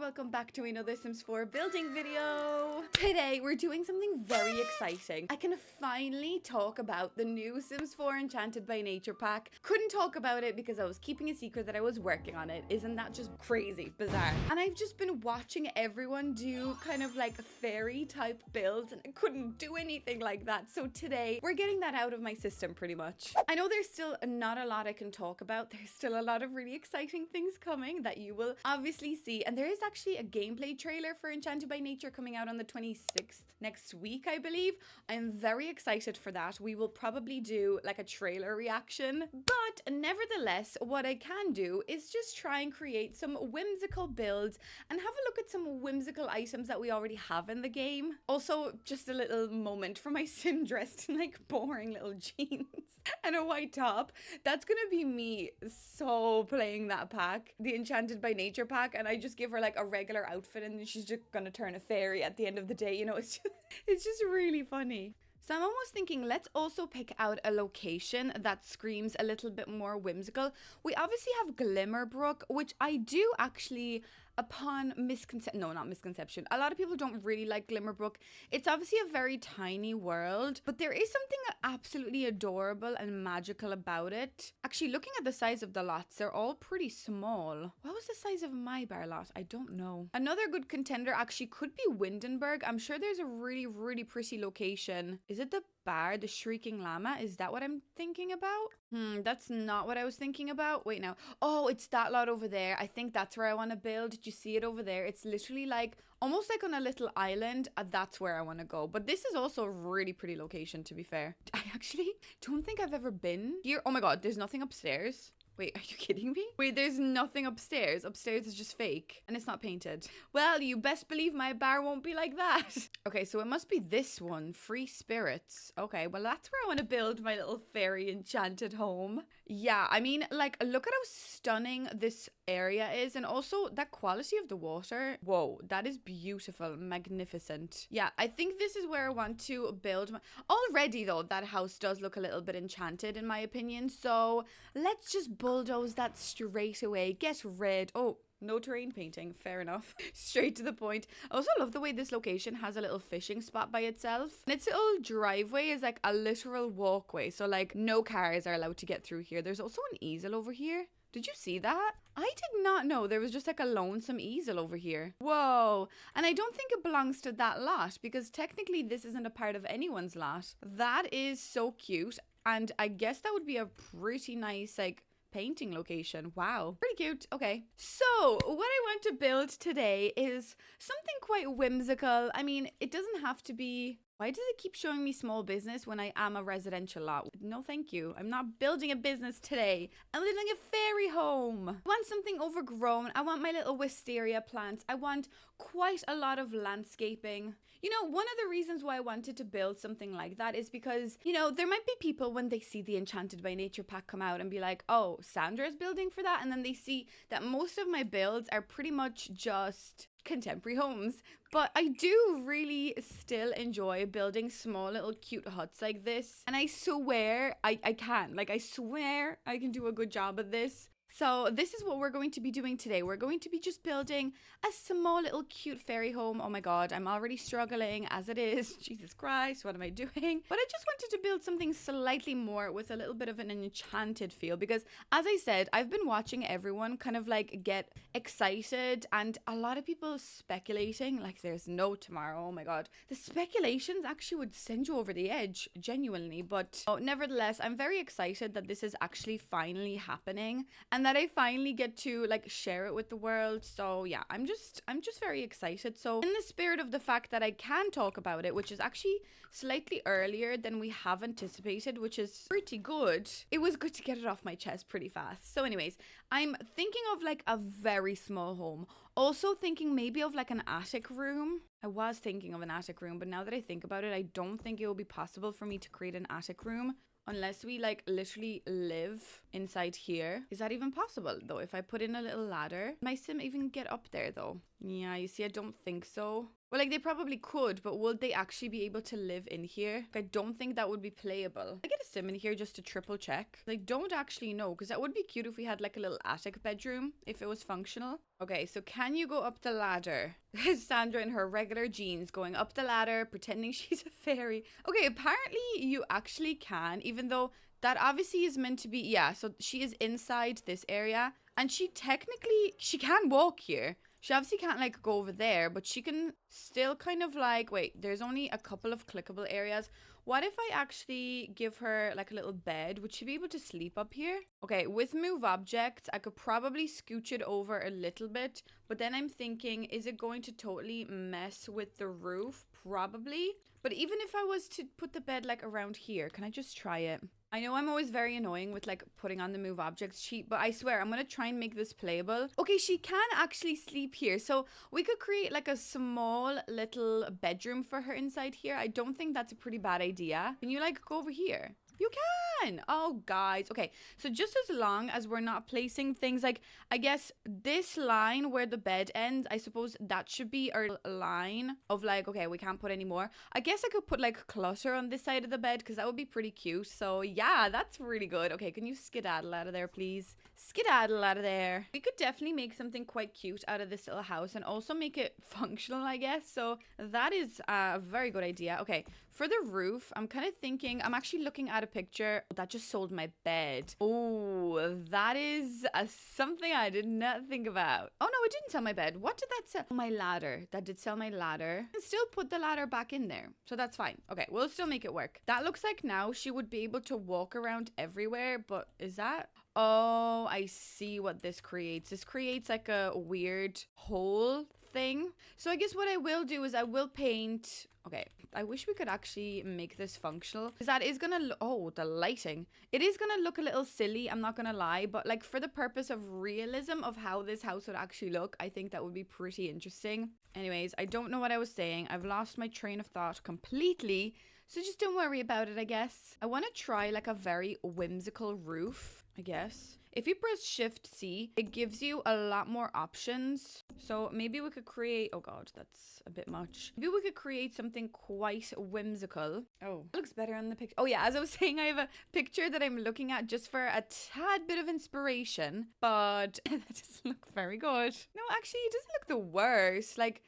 welcome back to another Sims 4 building video. Today we're doing something very exciting. I can finally talk about the new Sims 4 Enchanted by Nature pack. Couldn't talk about it because I was keeping a secret that I was working on it. Isn't that just crazy, bizarre? And I've just been watching everyone do kind of like fairy type builds and I couldn't do anything like that. So today we're getting that out of my system pretty much. I know there's still not a lot I can talk about. There's still a lot of really exciting things coming that you will obviously see, and there is actually a gameplay trailer for Enchanted by Nature coming out on the 26th next week, I believe. I'm very excited for that. We will probably do like a trailer reaction, but nevertheless, what I can do is just try and create some whimsical builds and have a look at some whimsical items that we already have in the game. Also, just a little moment for my sim dressed in like boring little jeans and a white top. That's gonna be me so playing that pack, the Enchanted by Nature pack, and I just give her like a regular outfit and she's just gonna turn a fairy at the end of the day, you know. It's just really funny. So I'm almost thinking let's also pick out a location that screams a little bit more whimsical. We obviously have Glimmerbrook, which I do actually, upon misconception, a lot of people don't really like Glimmerbrook. It's obviously a very tiny world, but there is something absolutely adorable and magical about it. Actually, looking at the size of the lots, they're all pretty small. What was the size of my bar lot? I don't know. Another good contender actually could be Windenburg. I'm sure there's a really pretty location. Is it the bar, the Shrieking Llama? Is that what I'm thinking about? That's not what I was thinking about. Wait, now. Oh, it's that lot over there. I think that's where I want to build. Did you see it over there? It's literally like, almost like on a little island. That's where I want to go. But this is also a really pretty location, to be fair. I actually don't think I've ever been here. Oh my God, there's nothing upstairs. Wait, are you kidding me? Wait, there's nothing upstairs. Upstairs is just fake and it's not painted. Well, you best believe my bar won't be like that. Okay, so it must be this one, Free Spirits. Okay, well, that's where I want to build my little fairy enchanted home. Yeah, I mean, like, look at how stunning this area is, and also that quality of the water. Whoa, that is beautiful, magnificent. Yeah, I think this is where I want to build my... Already, though, that house does look a little bit enchanted, in my opinion, so let's just bulldoze that straight away. Get rid. Oh, no terrain painting. Fair enough. Straight to the point. I also love the way this location has a little fishing spot by itself. And its little driveway is like a literal walkway. So like no cars are allowed to get through here. There's also an easel over here. Did you see that? I did not know there was just like a lonesome easel over here. Whoa. And I don't think it belongs to that lot because technically this isn't a part of anyone's lot. That is so cute. And I guess that would be a pretty nice like painting location. Wow, pretty cute. Okay, so what I want to build today is something quite whimsical. I mean, it doesn't have to be... Why does it keep showing me small business when I am a residential lot? No, thank you. I'm not building a business today. I'm building a fairy home. I want something overgrown. I want my little wisteria plants. I want quite a lot of landscaping. You know, one of the reasons why I wanted to build something like that is because, you know, there might be people when they see the Enchanted by Nature pack come out and be like, oh, Sandra's building for that. And then they see that most of my builds are pretty much just contemporary homes, but I do really still enjoy building small little cute huts like this, and I swear I can. Like, I swear I can do a good job at this. So this is what we're going to be doing today. We're going to be just building a small little cute fairy home. Oh my God, I'm already struggling as it is. Jesus Christ, what am I doing? But I just wanted to build something slightly more with a little bit of an enchanted feel because, as I said, I've been watching everyone kind of like get excited and a lot of people speculating like there's no tomorrow. Oh my God. The speculations actually would send you over the edge, genuinely. But nevertheless, I'm very excited that this is actually finally happening and that I finally get to like share it with the world. So yeah, I'm just very excited. So in the spirit of the fact that I can talk about it, which is actually slightly earlier than we have anticipated, which is pretty good. It was good to get it off my chest pretty fast. So anyways, I'm thinking of like a very small home. Also thinking maybe of like an attic room. I was thinking of an attic room, but now that I think about it, I don't think it will be possible for me to create an attic room unless we like literally live inside here. Is that even possible though? If I put in a little ladder, my sim even get up there though? Yeah, you see, I don't think so. Well, like, they probably could, but would they actually be able to live in here? Like, I don't think that would be playable. I get a sim in here just to triple check. I don't actually know, because that would be cute if we had, like, a little attic bedroom, if it was functional. Okay, so can you go up the ladder? Sandra in her regular jeans going up the ladder, pretending she's a fairy. Okay, apparently you actually can, even though that obviously is meant to be, yeah, so she is inside this area, and she can walk here. She obviously can't, like, go over there, but she can still kind of, like, wait, there's only a couple of clickable areas. What if I actually give her, like, a little bed? Would she be able to sleep up here? Okay, with move objects, I could probably scooch it over a little bit, but then I'm thinking, is it going to totally mess with the roof? Probably. But even if I was to put the bed, like, around here, can I just try it? I know I'm always very annoying with, like, putting on the move objects sheet, but I swear I'm gonna try and make this playable. Okay, she can actually sleep here, so we could create, like, a small little bedroom for her inside here. I don't think that's a pretty bad idea. Can you, like, go over here? You can! Oh, guys. Okay, so just as long as we're not placing things like, I guess this line where the bed ends, I suppose that should be our line of, like, okay, we can't put any more. I guess I could put, like, clutter on this side of the bed because that would be pretty cute. So yeah, that's really good. Okay, can you skedaddle out of there, please? Skedaddle out of there. We could definitely make something quite cute out of this little house and also make it functional, I guess. So that is a very good idea. Okay, for the roof, I'm kind of thinking, I'm actually looking at a picture that just sold my bed. Oh, that is something I did not think about. Oh no, it didn't sell my bed. What did that sell? My ladder. That did sell my ladder. And still put the ladder back in there. So that's fine. Okay, we'll still make it work. That looks like now she would be able to walk around everywhere, but is that? Oh, I see what this creates. This creates like a weird hole thing. So I guess what I will do is I will paint. Okay, I wish we could actually make this functional because that is gonna oh, the lighting. It is gonna look a little silly, I'm not gonna lie, but like for the purpose of realism of how this house would actually look, I think that would be pretty interesting. Anyways, I don't know what I was saying. I've lost my train of thought completely. So just don't worry about it, I guess. I want to try like a very whimsical roof, I guess. If you press Shift C, it gives you a lot more options. So maybe we could create, oh God, that's a bit much. Maybe we could create something quite whimsical. Oh, it looks better on the picture. Oh yeah, as I was saying, I have a picture that I'm looking at just for a tad bit of inspiration, but that doesn't look very good. No, actually, it doesn't look the worst. Like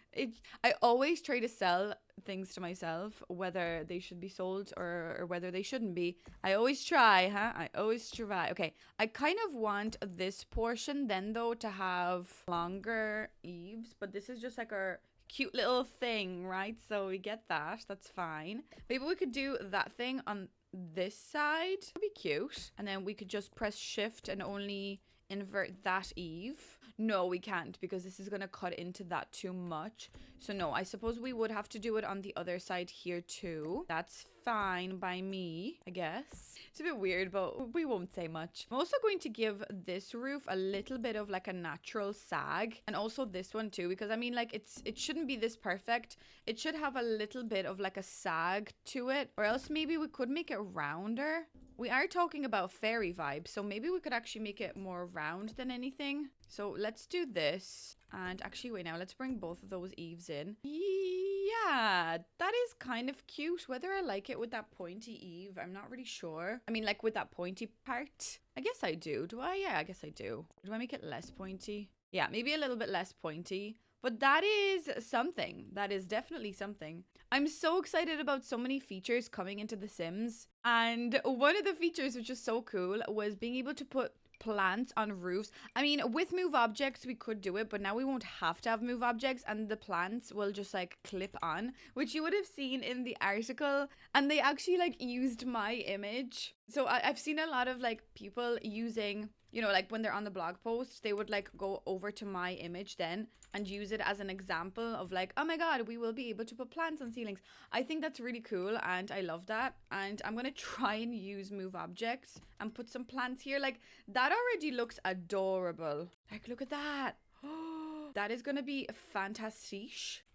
I always try to sell things to myself, whether they should be sold or whether they shouldn't be. I always try, huh? I always try. Okay, I kind of want this portion then though to have longer eaves, but this is just like our cute little thing, right? So we get that. That's fine. Maybe we could do that thing on this side. That'd be cute. And then we could just press Shift and only invert that eave. No, we can't because this is going to cut into that too much. So no, I suppose we would have to do it on the other side here too. That's fine by me, I guess. It's a bit weird, but we won't say much. I'm also going to give this roof a little bit of like a natural sag, and also this one too, because I mean like it shouldn't be this perfect. It should have a little bit of like a sag to it, or else maybe we could make it rounder. We are talking about fairy vibes, so maybe we could actually make it more round than anything. So let's do this. And actually, wait now, let's bring both of those eaves in. Yeah, that is kind of cute. Whether I like it with that pointy eave, I'm not really sure. I mean, like with that pointy part. I guess I do. Do I? Yeah, I guess I do. Do I make it less pointy? Yeah, maybe a little bit less pointy. But that is something. That is definitely something. I'm so excited about so many features coming into The Sims. And one of the features which is so cool was being able to put plants on roofs. I mean, with move objects, we could do it, but now we won't have to have move objects and the plants will just like clip on, which you would have seen in the article. And they actually like used my image. So I've seen a lot of like people using, you know, like when they're on the blog post, they would like go over to my image then and use it as an example of like, oh my God, we will be able to put plants on ceilings. I think that's really cool and I love that. And I'm going to try and use move objects and put some plants here. Like that already looks adorable. Like, look at that. That is going to be fantastic.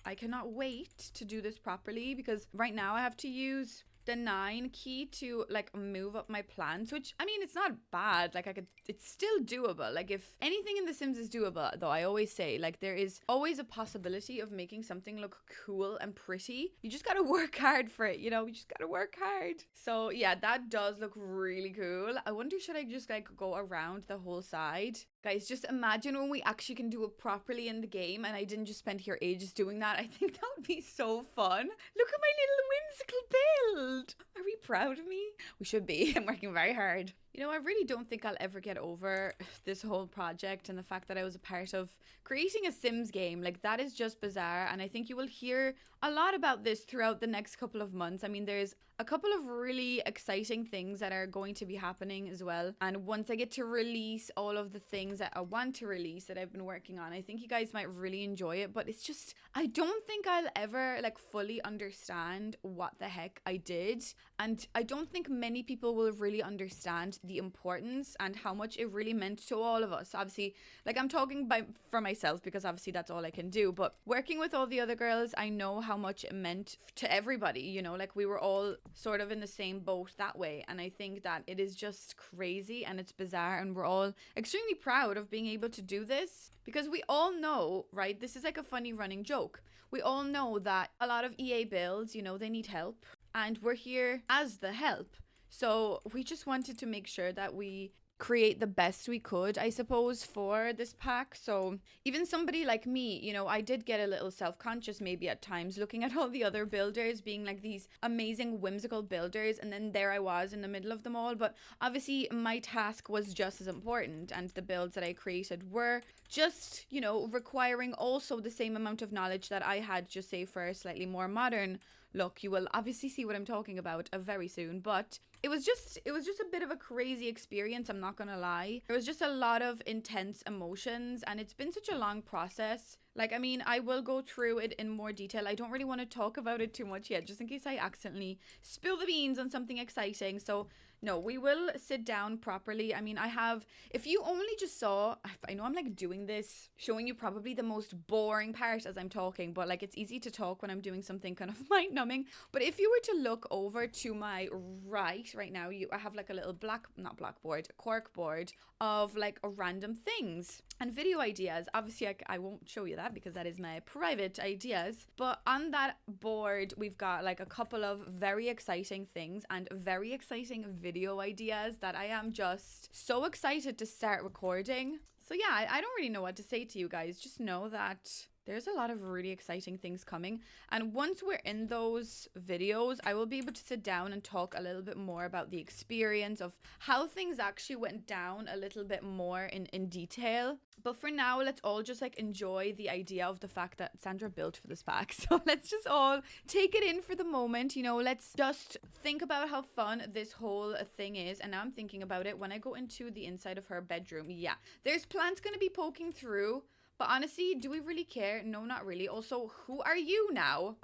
I cannot wait to do this properly because right now I have to use the 9 key to like move up my plants, which I mean, it's not bad. Like it's still doable. Like if anything in The Sims is doable, though, I always say like there is always a possibility of making something look cool and pretty. You just gotta work hard for it, you know, you just gotta work hard. So yeah, that does look really cool. I wonder, should I just like go around the whole side? Guys, just imagine when we actually can do it properly in the game and I didn't just spend here ages doing that. I think that would be so fun. Look at my little whimsical build. Are we proud of me? We should be. I'm working very hard. You know, I really don't think I'll ever get over this whole project and the fact that I was a part of creating a Sims game. Like, that is just bizarre. And I think you will hear a lot about this throughout the next couple of months. I mean, there's a couple of really exciting things that are going to be happening as well. And once I get to release all of the things that I want to release that I've been working on, I think you guys might really enjoy it. But it's just, I don't think I'll ever like fully understand what the heck I did. And I don't think many people will really understand the importance and how much it really meant to all of us. Obviously, like I'm talking for myself because obviously that's all I can do. But working with all the other girls, I know how much it meant to everybody, you know, like we were all sort of in the same boat that way. And I think that it is just crazy and it's bizarre, and we're all extremely proud of being able to do this because we all know, right? This is like a funny running joke. We all know that a lot of EA builds, you know, they need help, and we're here as the help. So we just wanted to make sure that we create the best we could, I suppose, for this pack. So even somebody like me, you know, I did get a little self-conscious maybe at times looking at all the other builders being like these amazing whimsical builders, and then there I was in the middle of them all. But obviously my task was just as important, and the builds that I created were just, you know, requiring also the same amount of knowledge that I had, just say for a slightly more modern look. You will obviously see what I'm talking about very soon, but it was just a bit of a crazy experience, I'm not gonna lie. There was just a lot of intense emotions, and it's been such a long process. Like, I mean, I will go through it in more detail. I don't really want to talk about it too much yet, just in case I accidentally spill the beans on something exciting. So no, we will sit down properly. I mean, if you only just saw, I know I'm like doing this, showing you probably the most boring part as I'm talking, but like it's easy to talk when I'm doing something kind of mind numbing. But if you were to look over to my right now, I have like a little cork board of like random things and video ideas. Obviously, I won't show you that because that is my private ideas. But on that board, we've got like a couple of very exciting things and very exciting video ideas that I am just so excited to start recording. So yeah, I don't really know what to say to you guys. Just know that there's a lot of really exciting things coming. And once we're in those videos, I will be able to sit down and talk a little bit more about the experience of how things actually went down a little bit more in detail. But for now, let's all just like enjoy the idea of the fact that Sandra built for this pack. So let's just all take it in for the moment. You know, let's just think about how fun this whole thing is. And now I'm thinking about it when I go into the inside of her bedroom. Yeah, there's plants going to be poking through. But honestly, do we really care? No, not really. Also, who are you now?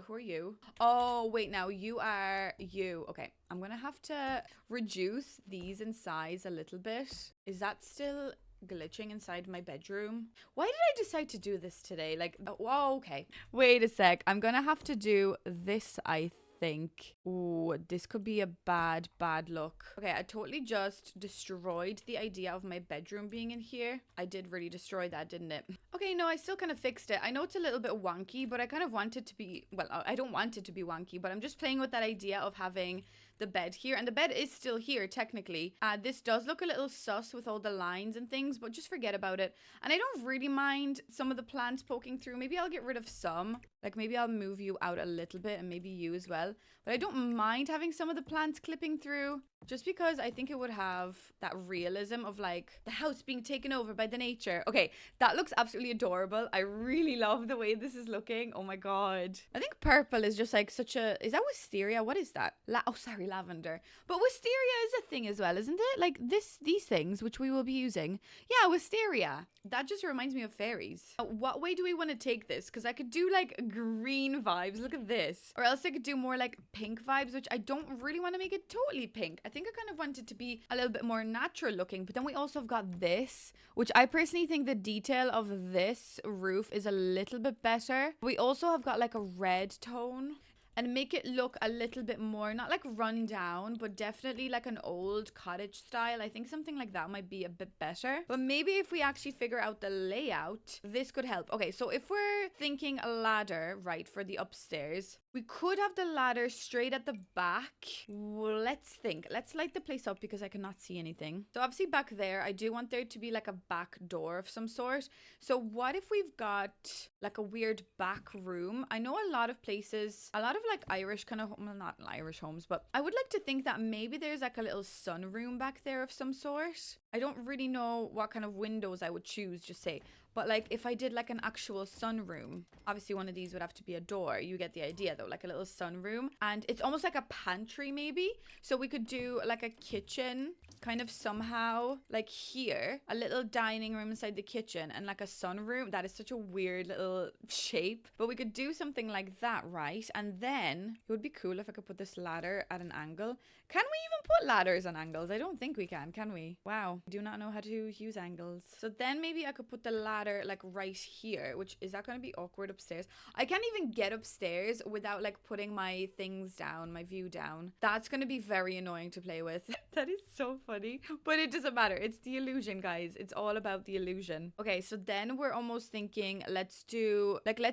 Who are you? Oh, wait, now you are you. Okay, I'm gonna have to reduce these in size a little bit. Is that still glitching inside my bedroom? Why did I decide to do this today? Like, oh, okay. Wait a sec. I'm gonna have to do this, I think. Ooh, this could be a bad look. Okay, I totally just destroyed the idea of my bedroom being in here. I did really destroy that, didn't it? Okay, no, I still kind of fixed it. I know it's a little bit wonky, but I kind of want it to be, well, I don't want it to be wonky, but I'm just playing with that idea of having the bed here, and the bed is still here technically. This does look a little sus with all the lines and things, but just forget about it. And I don't really mind some of the plants poking through. Maybe I'll get rid of some, like maybe I'll move you out a little bit and maybe you as well. But I don't mind having some of the plants clipping through, just because I think it would have that realism of like the house being taken over by the nature. Okay, that looks absolutely adorable. I really love the way this is looking. Oh my god. I think purple is just like such a, is that wisteria? What is that? Oh, sorry, lavender. But wisteria is a thing as well, isn't it? Like these things, which we will be using. Yeah, wisteria. That just reminds me of fairies. What way do we want to take this? Because I could do like green vibes. Look at this. Or else I could do more like pink vibes, which I don't really want to make it totally pink. I think I kind of want it to be a little bit more natural looking. But then we also have got this, which I personally think the detail of this roof is a little bit better. We also have got like a red tone. and make it look a little bit more, not like run down, but definitely like an old cottage style. I think something like that might be a bit better. But maybe if we actually figure out the layout, this could help. Okay, so if we're thinking a ladder, right, for the upstairs, we could have the ladder straight at the back. Well, let's think. Let's light the place up because I cannot see anything. So obviously back there, I do want there to be like a back door of some sort. So what if we've got like a weird back room? I know a lot of places, a lot of like Irish kind of, well, not Irish homes, but I would like to think that maybe there's like a little sunroom back there of some sort. I don't really know what kind of windows I would choose, just say. But like if I did like an actual sunroom, obviously one of these would have to be a door. You get the idea though, like a little sunroom. And it's almost like a pantry maybe. So we could do like a kitchen kind of somehow like here, a little dining room inside the kitchen and like a sunroom. That is such a weird little shape. But we could do something like that, right? And then it would be cool if I could put this ladder at an angle. Can we even put ladders on angles? I don't think we can we? Wow, I do not know how to use angles. So then maybe I could put the ladder like right here, which is that going to be awkward upstairs? I can't even get upstairs without like putting my things down, my view down. That's going to be very annoying to play with. That is so funny, but it doesn't matter. It's the illusion, guys. It's all about the illusion. Okay, so then we're almost thinking, let's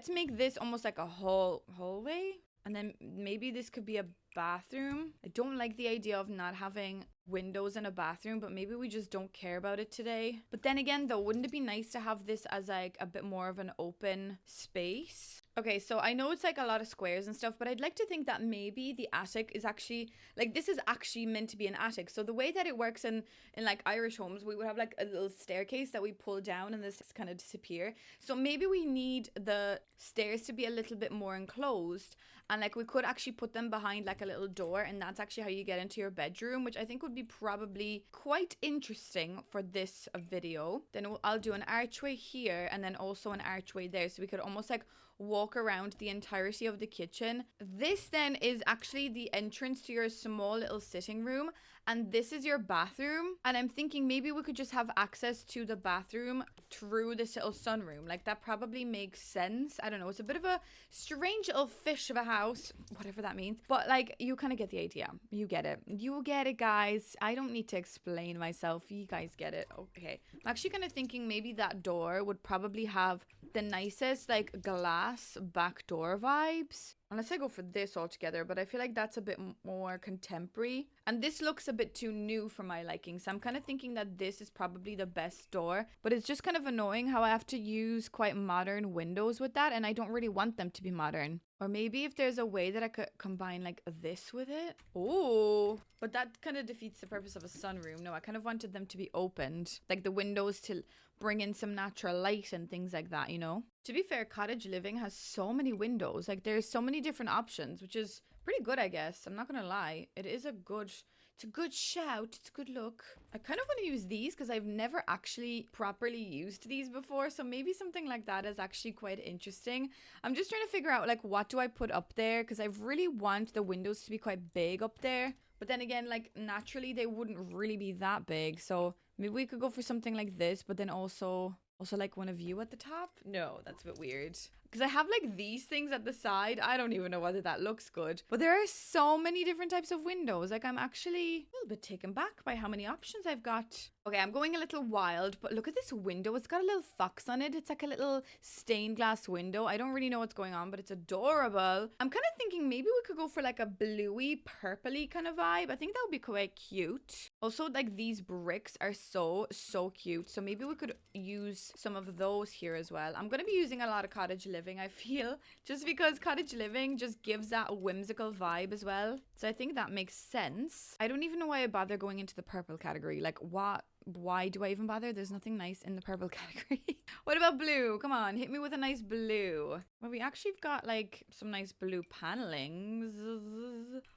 make this almost like a hallway. And then maybe this could be a bathroom. I don't like the idea of not having windows in a bathroom, but maybe we just don't care about it today. But then again though, wouldn't it be nice to have this as like a bit more of an open space? Okay, so I know it's like a lot of squares and stuff, but I'd like to think that maybe the attic is actually, like this is actually meant to be an attic. So the way that it works in like Irish homes, we would have like a little staircase that we pull down and this kind of disappear. So maybe we need the stairs to be a little bit more enclosed, and like we could actually put them behind like a little door, and that's actually how you get into your bedroom, which I think would be probably quite interesting for this video. Then I'll do an archway here and then also an archway there, so we could almost like walk around the entirety of the kitchen. This then is actually the entrance to your small little sitting room, and this is your bathroom. And I'm thinking maybe we could just have access to the bathroom through this little sunroom. Like that probably makes sense. I don't know, it's a bit of a strange little fish of a house, whatever that means, but like you kind of get the idea. You get it, guys. I don't need to explain myself, you guys get it. Okay, I'm actually kind of thinking maybe that door would probably have the nicest like glass back door vibes, unless I go for this altogether, but I feel like that's a bit more contemporary, and this looks a bit too new for my liking. So I'm kind of thinking that this is probably the best door, but it's just kind of annoying how I have to use quite modern windows with that, and I don't really want them to be modern. Or maybe if there's a way that I could combine like this with it. Oh, but that kind of defeats the purpose of a sunroom. No, I kind of wanted them to be opened, like the windows to bring in some natural light and things like that, you know? To be fair, cottage living has so many windows. Like there's so many different options, which is pretty good, I guess. I'm not gonna lie. It's a good shout. It's a good look. I kind of want to use these because I've never actually properly used these before. So maybe something like that is actually quite interesting. I'm just trying to figure out like what do I put up there, because I really want the windows to be quite big up there. But then again, like naturally they wouldn't really be that big. So maybe we could go for something like this, but then also like want a view at the top? No, that's a bit weird. Because I have like these things at the side. I don't even know whether that looks good. But there are so many different types of windows. Like I'm actually a little bit taken back by how many options I've got. Okay, I'm going a little wild, but look at this window. It's got a little fox on it. It's like a little stained glass window. I don't really know what's going on, but it's adorable. I'm kind of thinking maybe we could go for like a bluey, purpley kind of vibe. I think that would be quite cute. Also, like these bricks are so cute. So maybe we could use some of those here as well. I'm going to be using a lot of cottage living, I feel, just because cottage living just gives that whimsical vibe as well. So I think that makes sense. I don't even know why I bother going into the purple category. Like why do I even bother? There's nothing nice in the purple category. What about blue? Come on, hit me with a nice blue. Well, we actually have got like some nice blue panelings.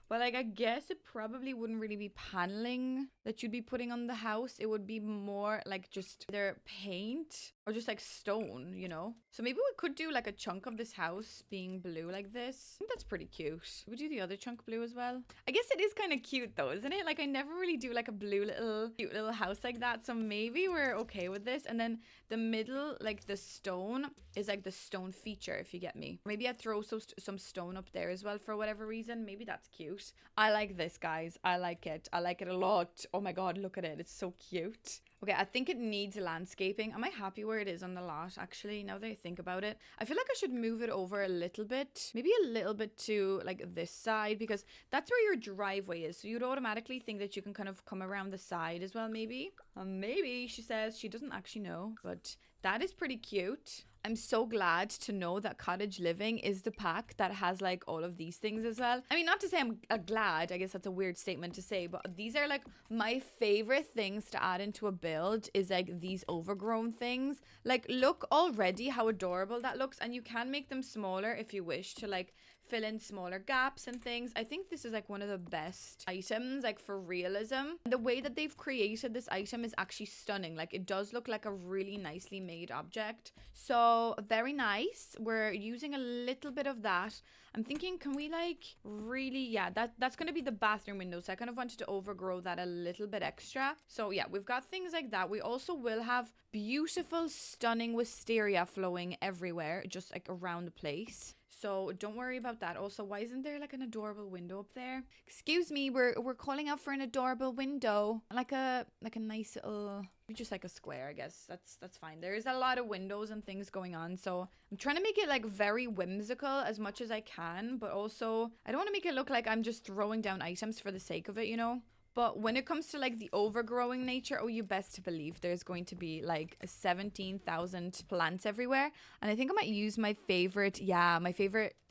But like I guess it probably wouldn't really be paneling that you'd be putting on the house. It would be more like just either paint or just like stone, you know? So maybe we could do like a chunk of this house being blue like this. I think that's pretty cute. Should we do the other chunk blue as well? I guess it is kind of cute though, isn't it? Like I never really do like a blue little cute little house like like that. So maybe we're okay with this. And then the middle, like the stone, is like the stone feature, if you get me. Maybe I throw some stone up there as well for whatever reason. Maybe that's cute. I like this, guys. I like it. I like it a lot. Oh my god, look at it. It's so cute. Okay, I think it needs landscaping. Am I happy where it is on the lot, actually, now that I think about it? I feel like I should move it over a little bit. Maybe a little bit to, like, this side, because that's where your driveway is. So you'd automatically think that you can kind of come around the side as well, maybe. Maybe, she says. She doesn't actually know, but that is pretty cute. I'm so glad to know that Cottage Living is the pack that has like all of these things as well. I mean, not to say I'm glad, I guess that's a weird statement to say, but these are like my favorite things to add into a build is like these overgrown things. Like, look already how adorable that looks, and you can make them smaller if you wish to like fill in smaller gaps and things. I think this is like one of the best items, like for realism. The way that they've created this item is actually stunning. Like, it does look like a really nicely made object. So very nice. We're using a little bit of that. I'm thinking, can we like really, yeah, that's going to be the bathroom window. So I kind of wanted to overgrow that a little bit extra. So yeah, we've got things like that. We also will have beautiful, stunning wisteria flowing everywhere, just like around the place. So don't worry about that. Also, why isn't there like an adorable window up there? Excuse me, we're calling out for an adorable window. Like a nice little, just like a square, I guess. That's fine. There's a lot of windows and things going on. So I'm trying to make it like very whimsical as much as I can, but also I don't want to make it look like I'm just throwing down items for the sake of it, you know? But when it comes to like the overgrowing nature, oh, you best believe there's going to be like 17,000 plants everywhere. And I think I might use my favorite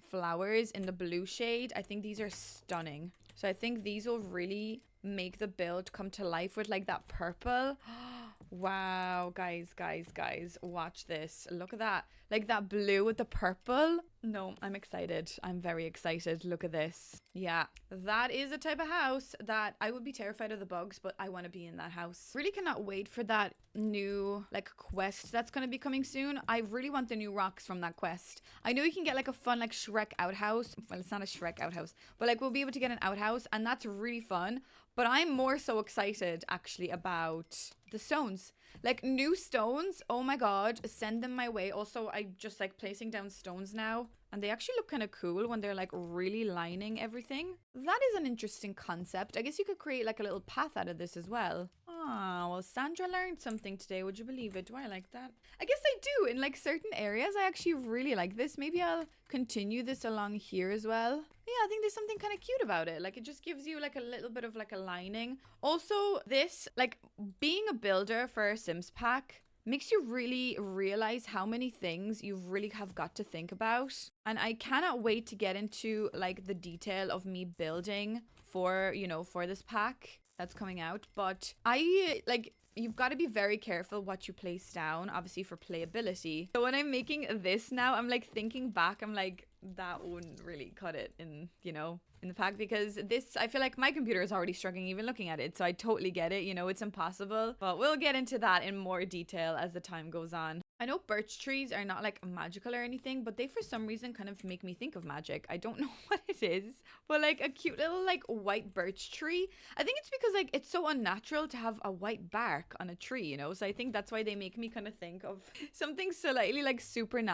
flowers in the blue shade. I think these are stunning. So I think these will really make the build come to life with like that purple. Wow, guys, watch this. Look at that. Like that blue with the purple. No, I'm excited. I'm very excited. Look at this. Yeah, that is a type of house that I would be terrified of the bugs, but I want to be in that house. Really cannot wait for that new like quest that's going to be coming soon. I really want the new rocks from that quest. I know you can get like a fun like Shrek outhouse. Well, it's not a Shrek outhouse, but like we'll be able to get an outhouse, and that's really fun. But I'm more so excited actually about the stones. Like new stones, oh my god, send them my way. Also, I just like placing down stones now, and they actually look kind of cool when they're like really lining everything. That is an interesting concept. I guess you could create like a little path out of this as well. Ah, well, Sandra learned something today. Would you believe it? Do I like that? I guess I do. In like certain areas, I actually really like this. Maybe I'll continue this along here as well. Yeah, I think there's something kind of cute about it. Like, it just gives you like a little bit of like a lining. Also, this, like, being a builder for a Sims pack makes you really realize how many things you really have got to think about. And I cannot wait to get into like the detail of me building for, you know, for this pack that's coming out. But I like, you've got to be very careful what you place down, obviously for playability. So when I'm making this now, I'm like thinking back, I'm like, that wouldn't really cut it in, you know, in the pack, because this, I feel like my computer is already struggling even looking at it. So I totally get it, you know, it's impossible. But we'll get into that in more detail as the time goes on. I know birch trees are not like magical or anything, but they for some reason kind of make me think of magic. I don't know what it is, but like a cute little like white birch tree. I think it's because like it's so unnatural to have a white bark on a tree, you know? So I think that's why they make me kind of think of something slightly like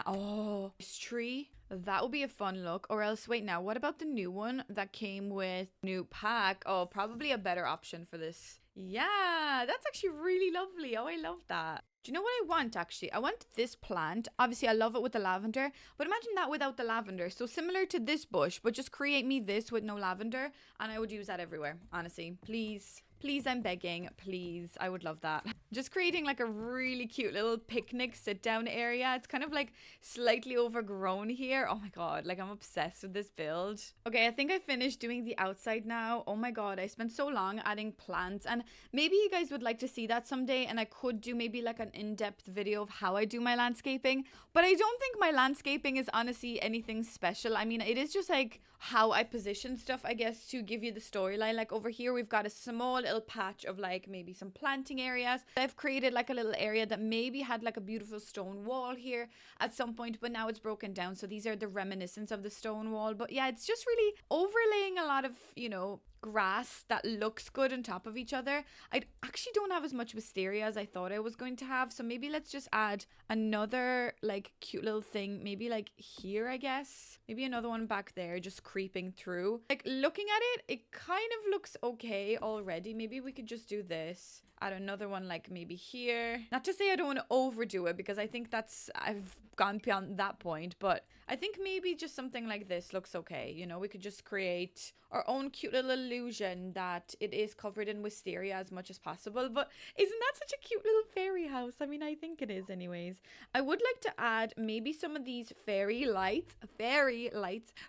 oh, this tree. That would be a fun look. Or else, wait now, what about the new one that came with new pack? Oh, probably a better option for this. Yeah, that's actually really lovely. Oh, I love that. Do you know what I want, actually? I want this plant. Obviously, I love it with the lavender, but imagine that without the lavender. So similar to this bush, but just create me this with no lavender, and I would use that everywhere, honestly. Please. Please, I'm begging. Please. I would love that. Just creating like a really cute little picnic sit-down area. It's kind of like slightly overgrown here. Oh my god, like I'm obsessed with this build. Okay, I think I finished doing the outside now. Oh my god, I spent so long adding plants, and maybe you guys would like to see that someday, and I could do maybe like an in-depth video of how I do my landscaping, but I don't think my landscaping is honestly anything special. I mean, it is just like how I position stuff, I guess, to give you the storyline. Like over here, we've got a small little patch of like maybe some planting areas. I've created like a little area that maybe had like a beautiful stone wall here at some point, but now it's broken down. So these are the reminiscence of the stone wall. But yeah, it's just really overlaying a lot of, you know, grass that looks good on top of each other. I actually don't have as much wisteria as I thought I was going to have. So maybe let's just add another like cute little thing. Maybe like here, I guess. Maybe another one back there just creeping through. Like looking at it, it kind of looks okay already. Maybe we could just do this. Add another one like maybe here. Not to say I don't want to overdo it because I think I've gone beyond that point, but I think maybe just something like this looks okay. You know, we could just create our own cute little illusion that it is covered in wisteria as much as possible. But isn't that such a cute little fairy house? I mean, I think it is anyways. I would like to add maybe some of these fairy lights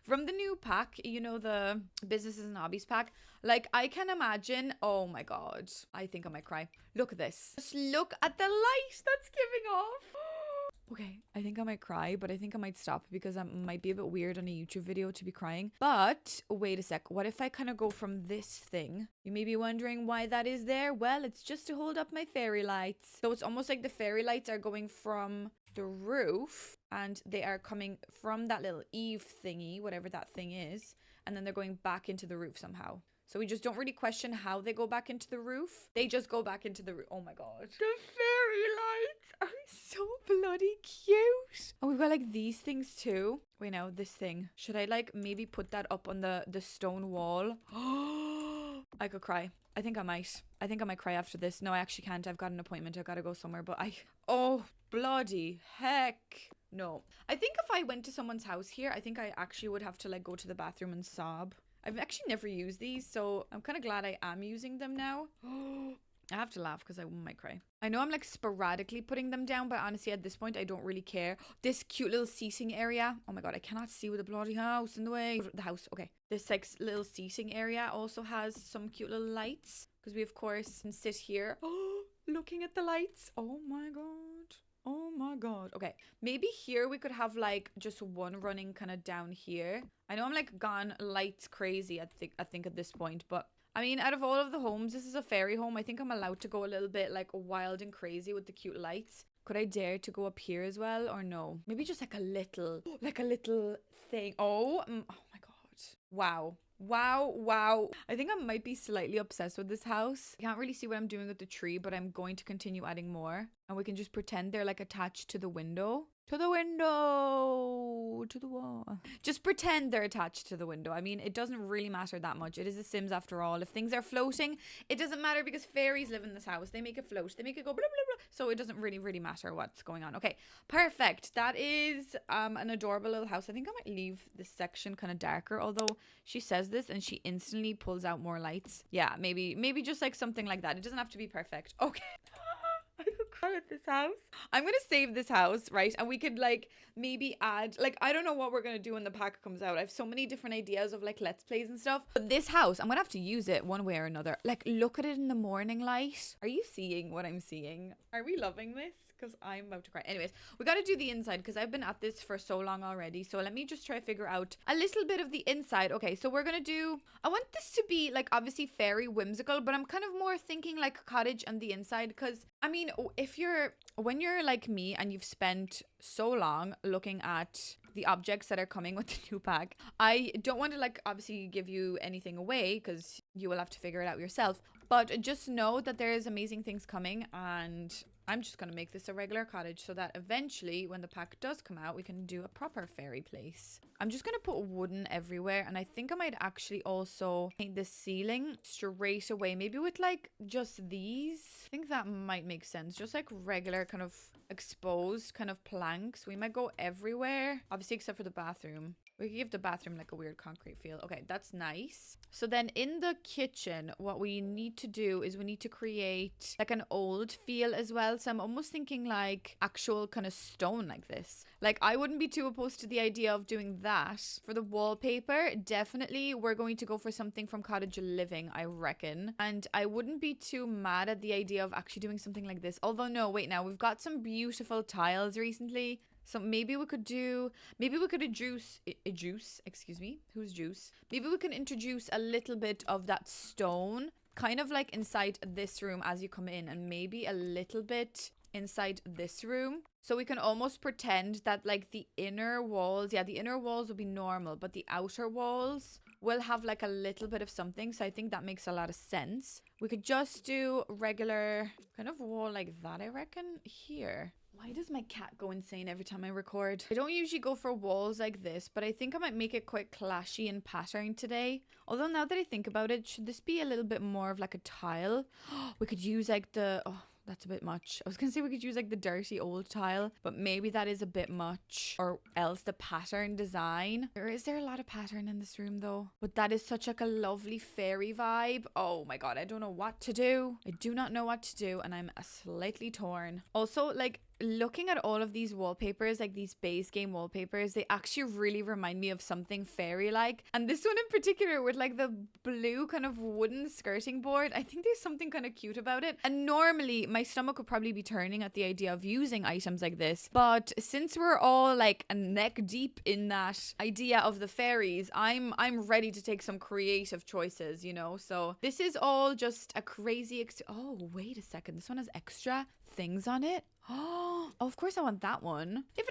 from the new pack, you know, the businesses and hobbies pack. Like I can imagine, oh my God, I think I might cry. Look at this. Just look at the light that's giving off. Okay, I think I might cry, but I think I might stop because that might be a bit weird on a YouTube video to be crying. But wait a sec. What if I kind of go from this thing? You may be wondering why that is there. Well, it's just to hold up my fairy lights. So it's almost like the fairy lights are going from the roof and they are coming from that little eave thingy, whatever that thing is. And then they're going back into the roof somehow. So we just don't really question how they go back into the roof. They just go back into the roof. Oh my God. The fairy lights are so bloody cute. Oh, we've got like these things too. Wait, now this thing. Should I like maybe put that up on the stone wall? I could cry. I think I might. I think I might cry after this. No, I actually can't. I've got an appointment. I've got to go somewhere. But oh, bloody heck. No. I think if I went to someone's house here, I think I actually would have to like go to the bathroom and sob. I've actually never used these, so I'm kind of glad I am using them now. I have to laugh because I might cry. I know I'm like sporadically putting them down, but honestly at this point I don't really care. This cute little seating area. Oh my God, I cannot see with the bloody house in the way. The house, okay. This like little seating area also has some cute little lights because we of course can sit here. Oh, looking at the lights. Oh my God. Oh my God. Okay, maybe here we could have like just one running kind of down here. I know I'm like gone lights crazy I think at this point, but I mean, out of all of the homes, this is a fairy home. I think I'm allowed to go a little bit like wild and crazy with the cute lights. Could I dare to go up here as well or no? Maybe just like a little thing. Oh my God. Wow. Wow. I think I might be slightly obsessed with this house. I can't really see what I'm doing with the tree, but I'm going to continue adding more. And we can just pretend they're like attached to the window. To the window. To the wall. Just pretend they're attached to the window. I mean, it doesn't really matter that much. It is The Sims after all. If things are floating, it doesn't matter because fairies live in this house. They make it float. They make it go blah, blah, blah. So it doesn't really matter what's going on. Okay, perfect. That is an adorable little house. I think I might leave this section kind of darker, although she says this and she instantly pulls out more lights. Yeah, maybe just like something like that. It doesn't have to be perfect. Okay. I could cry at this house. I'm gonna save this house, right? And we could like maybe add, like, I don't know what we're gonna do when the pack comes out. I have so many different ideas of like let's plays and stuff, but this house, I'm gonna have to use it one way or another. Like, look at it in the morning light. Are you seeing what I'm seeing? Are we loving this? Because I'm about to cry. Anyways, we got to do the inside because I've been at this for so long already. So let me just try to figure out a little bit of the inside. Okay, so we're going to do, I want this to be like obviously fairy whimsical, but I'm kind of more thinking like cottage and the inside because I mean, when you're like me and you've spent so long looking at the objects that are coming with the new pack, I don't want to like obviously give you anything away because you will have to figure it out yourself. But just know that there is amazing things coming and I'm just going to make this a regular cottage so that eventually when the pack does come out, we can do a proper fairy place. I'm just going to put wooden everywhere. And I think I might actually also paint the ceiling straight away. Maybe with like just these. I think that might make sense. Just like regular kind of exposed kind of planks. We might go everywhere. Obviously except for the bathroom. We could give the bathroom like a weird concrete feel. Okay, that's nice. So then in the kitchen, what we need to do is we need to create like an old feel as well. So I'm almost thinking like actual kind of stone like this. Like I wouldn't be too opposed to the idea of doing that. For the wallpaper, definitely we're going to go for something from Cottage Living, I reckon. And I wouldn't be too mad at the idea of actually doing something like this. Although no, wait now, we've got some beautiful tiles recently. So maybe we could introduce, excuse me, who's Juice? Maybe we can introduce a little bit of that stone, kind of like inside this room as you come in, and maybe a little bit inside this room. So we can almost pretend that like the inner walls, yeah, the inner walls will be normal, but the outer walls will have like a little bit of something. So I think that makes a lot of sense. We could just do regular kind of wall like that, I reckon, here. Why does my cat go insane every time I record? I don't usually go for walls like this, but I think I might make it quite clashy in pattern today. Although now that I think about it, should this be a little bit more of like a tile? We could use like the... Oh, that's a bit much. I was gonna say we could use like the dirty old tile, but maybe that is a bit much. Or else the pattern design. Or is there a lot of pattern in this room though? But that is such like a lovely fairy vibe. Oh my god, I don't know what to do. I do not know what to do, and I'm slightly torn. Also, like, looking at all of these wallpapers, like these base game wallpapers, they actually really remind me of something fairy-like. And this one in particular with like the blue kind of wooden skirting board, I think there's something kind of cute about it. And normally my stomach would probably be turning at the idea of using items like this. But since we're all like neck deep in that idea of the fairies, I'm ready to take some creative choices, you know? So this is all just a crazy... Oh, wait a second. This one has extra things on it. Oh, of course I want that one. If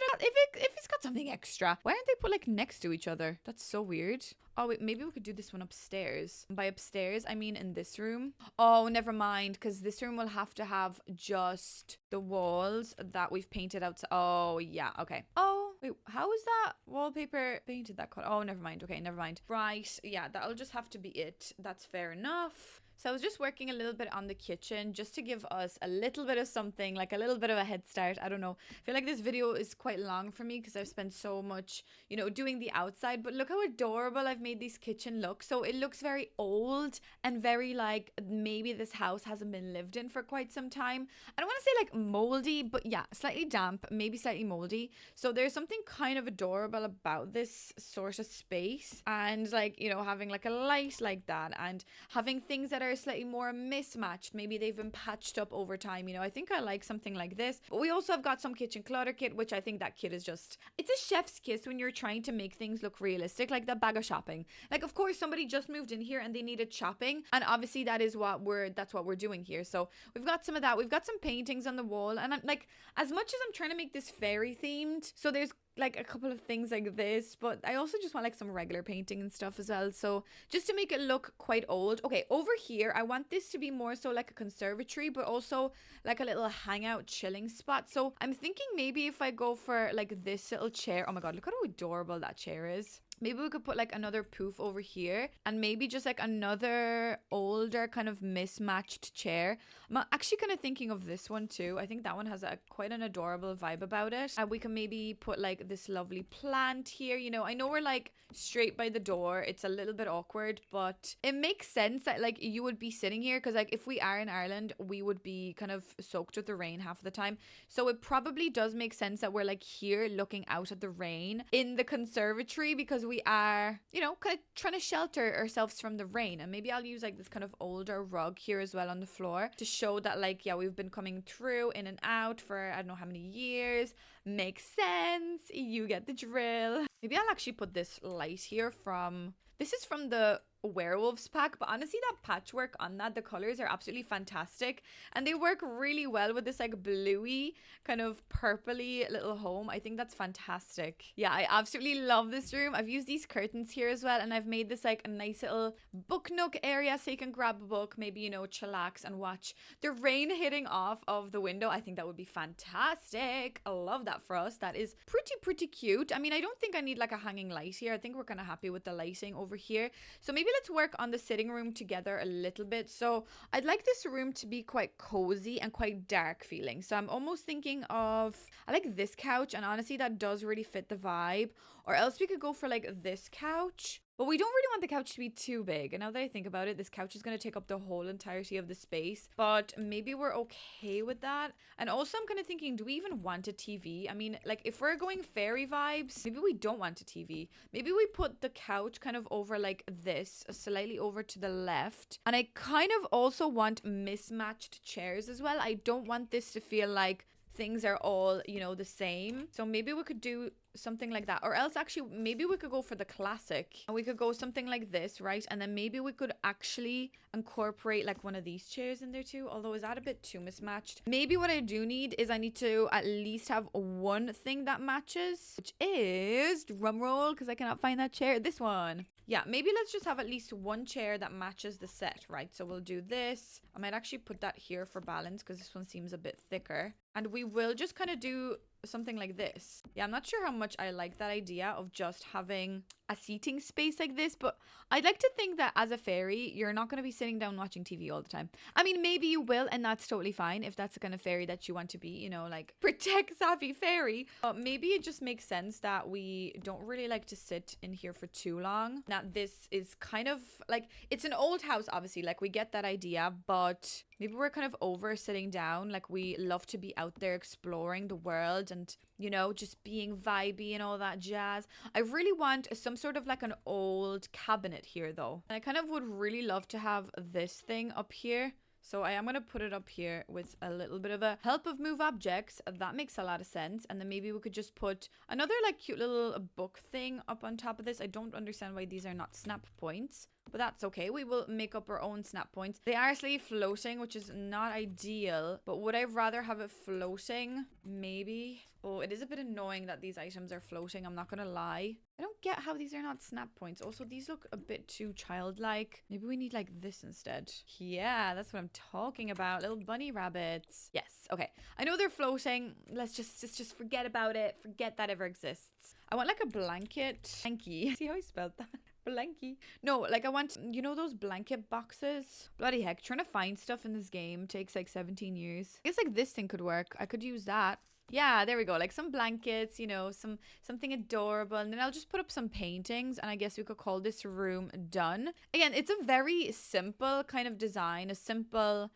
it's got something extra, why aren't they put like next to each other? That's so weird. Oh wait, maybe we could do this one upstairs. By upstairs, I mean in this room. Oh, never mind, because this room will have to have just the walls that we've painted out. Oh yeah, okay. Oh wait, how is that wallpaper painted that color? Oh, never mind. Okay, never mind. Right, yeah, that'll just have to be it. That's fair enough. So I was just working a little bit on the kitchen just to give us a little bit of something, like a little bit of a head start. I don't know. I feel like this video is quite long for me because I've spent so much, you know, doing the outside. But look how adorable I've made this kitchen look. So it looks very old and very like maybe this house hasn't been lived in for quite some time. I don't want to say like moldy, but yeah, slightly damp, maybe slightly moldy. So there's something kind of adorable about this sort of space. And like, you know, having like a light like that and having things that are slightly more mismatched. Maybe they've been patched up over time, you know. I think I like something like this. But we also have got some kitchen clutter kit, which I think that kit is just, it's a chef's kiss when you're trying to make things look realistic, like the bag of shopping. Like, of course, somebody just moved in here and they needed shopping, and obviously that's what we're doing here. So we've got some of that. We've got some paintings on the wall, and I'm like, as much as I'm trying to make this fairy themed, so there's like a couple of things like this, but I also just want like some regular painting and stuff as well. So just to make it look quite old. Okay, over here I want this to be more so like a conservatory, but also like a little hangout chilling spot. So I'm thinking maybe if I go for like this little chair. Oh my god, look how adorable that chair is. Maybe we could put like another poof over here, and maybe just like another older kind of mismatched chair. I'm actually kind of thinking of this one too. I think that one has a quite an adorable vibe about it. And we can maybe put like this lovely plant here. You know, I know we're like straight by the door. It's a little bit awkward, but it makes sense that like you would be sitting here, because like if we are in Ireland, we would be kind of soaked with the rain half the time. So it probably does make sense that we're like here looking out at the rain in the conservatory, because we are, you know, kind of trying to shelter ourselves from the rain. And maybe I'll use like this kind of older rug here as well on the floor to show that like, yeah, we've been coming through in and out for I don't know how many years. Makes sense. You get the drill. Maybe I'll actually put this light here from, this is from the werewolves pack, but honestly that patchwork on that, the colors are absolutely fantastic, and they work really well with this like bluey kind of purpley little home. I think that's fantastic. Yeah, I absolutely love this room. I've used these curtains here as well, and I've made this like a nice little book nook area so you can grab a book, maybe, you know, chillax and watch the rain hitting off of the window. I think that would be fantastic. I love that for us. That is pretty cute. I mean, I don't think I need like a hanging light here. I think we're kind of happy with the lighting over here. So maybe let's work on the sitting room together a little bit. So I'd like this room to be quite cozy and quite dark feeling. So I'm almost thinking of, I like this couch, and honestly that does really fit the vibe. Or else we could go for like this couch. But we don't really want the couch to be too big. And now that I think about it, this couch is going to take up the whole entirety of the space. But maybe we're okay with that. And also I'm kind of thinking, do we even want a TV? I mean, like if we're going fairy vibes, maybe we don't want a TV. Maybe we put the couch kind of over like this, slightly over to the left. And I kind of also want mismatched chairs as well. I don't want this to feel like things are all, you know, the same. So maybe we could do something like that, or else actually maybe we could go for the classic, and we could go something like this, right? And then maybe we could actually incorporate like one of these chairs in there too, although is that a bit too mismatched? Maybe what I do need is I need to at least have one thing that matches, which is, drum roll, because I cannot find that chair, this one. Yeah, maybe let's just have at least one chair that matches the set, right? So we'll do this. I might actually put that here for balance because this one seems a bit thicker. And we will just kind of do something like this. Yeah, I'm not sure how much I like that idea of just having a seating space like this, but I'd like to think that as a fairy, you're not going to be sitting down watching TV all the time. I mean, maybe you will, and that's totally fine if that's the kind of fairy that you want to be, you know, like protect savvy fairy. But maybe it just makes sense that we don't really like to sit in here for too long. That this is kind of like, it's an old house, obviously, like we get that idea, but maybe we're kind of over sitting down. Like we love to be out there exploring the world and, you know, just being vibey and all that jazz. I really want some sort of like an old cabinet here though. And I kind of would really love to have this thing up here. So I am going to put it up here with a little bit of a help of move objects. That makes a lot of sense. And then maybe we could just put another like cute little book thing up on top of this. I don't understand why these are not snap points, but that's okay. We will make up our own snap points. They are actually floating, which is not ideal, but would I rather have it floating? Maybe. Oh, it is a bit annoying that these items are floating. I'm not going to lie. I don't get how these are not snap points. Also, these look a bit too childlike. Maybe we need like this instead. Yeah, that's what I'm talking about. Little bunny rabbits. Yes. Okay. I know they're floating. Let's just forget about it. Forget that ever exists. I want like a blanket. Blanky. See how I spelled that? Blanky. No, like I want, you know, those blanket boxes? Bloody heck, trying to find stuff in this game takes like 17 years. I guess like this thing could work. I could use that. Yeah, there we go. Like some blankets, you know, something adorable. And then I'll just put up some paintings and I guess we could call this room done. Again, it's a very simple kind of design, a simple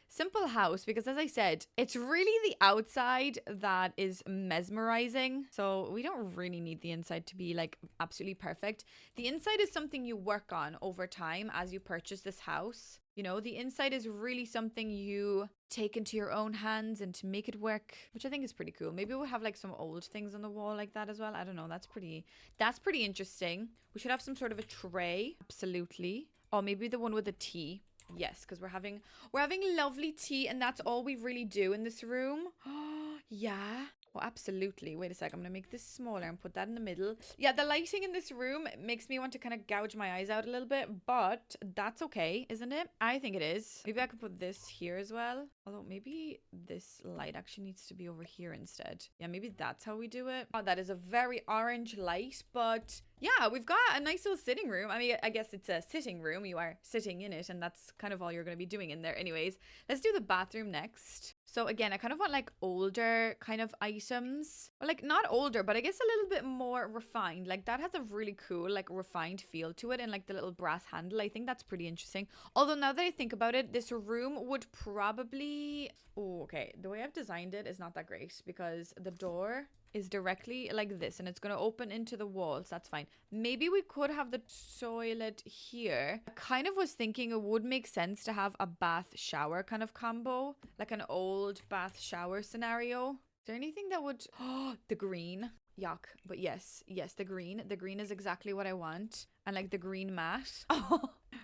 house because as I said, it's really the outside that is mesmerizing. So we don't really need the inside to be like absolutely perfect. The inside is something you work on over time as you purchase this house. You know, the inside is really something you take into your own hands and to make it work, which I think is pretty cool. Maybe we'll have like some old things on the wall like that as well. I don't know. That's pretty interesting. We should have some sort of a tray. Absolutely. Or maybe the one with a tea. Yes, because we're having lovely tea and that's all we really do in this room. Yeah. Oh, absolutely. Wait a sec. I'm going to make this smaller and put that in the middle. Yeah, the lighting in this room makes me want to kind of gouge my eyes out a little bit, but that's okay, isn't it? I think it is. Maybe I could put this here as well. Although maybe this light actually needs to be over here instead. Yeah, maybe that's how we do it. Oh, that is a very orange light, but yeah, we've got a nice little sitting room. I mean, I guess it's a sitting room. You are sitting in it and that's kind of all you're going to be doing in there. Anyways, let's do the bathroom next. So again, I kind of want like older kind of items. Or like not older, but I guess a little bit more refined. Like that has a really cool like refined feel to it and like the little brass handle. I think that's pretty interesting. Although now that I think about it, this room would probably... Oh, okay. The way I've designed it is not that great because the door is directly like this and it's going to open into the walls. That's fine. Maybe we could have the toilet here. I kind of was thinking it would make sense to have a bath shower kind of combo, like an old bath shower scenario. Is there anything that would... Oh, the green. Yuck. But yes, the green. The green is exactly what I want. And like the green mat. Oh,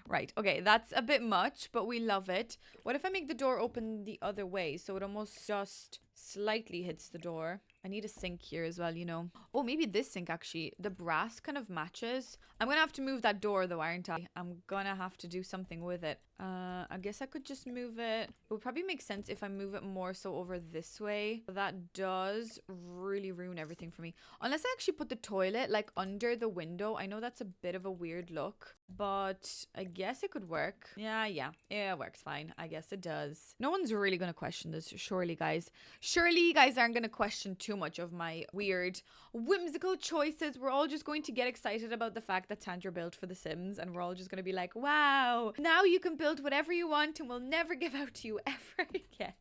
right. Okay, that's a bit much, but we love it. What if I make the door open the other way so it almost just slightly hits the door? I need a sink here as well, you know. Oh, maybe this sink actually. The brass kind of matches. I'm gonna have to move that door though, aren't I? I'm gonna have to do something with it. I guess I could just move it. It would probably make sense if I move it more so over this way. But that does really ruin everything for me. Unless I actually put the toilet like under the window. I know that's a bit of a weird look, but I guess it could work. Yeah, it works fine. I guess it does. No one's really gonna question this, surely, guys. Surely you guys aren't gonna question too much of my weird, whimsical choices. We're all just going to get excited about the fact that Tantra built for The Sims, and we're all just gonna be like, wow, now you can build whatever you want and we'll never give out to you ever again.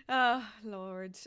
Oh, Lord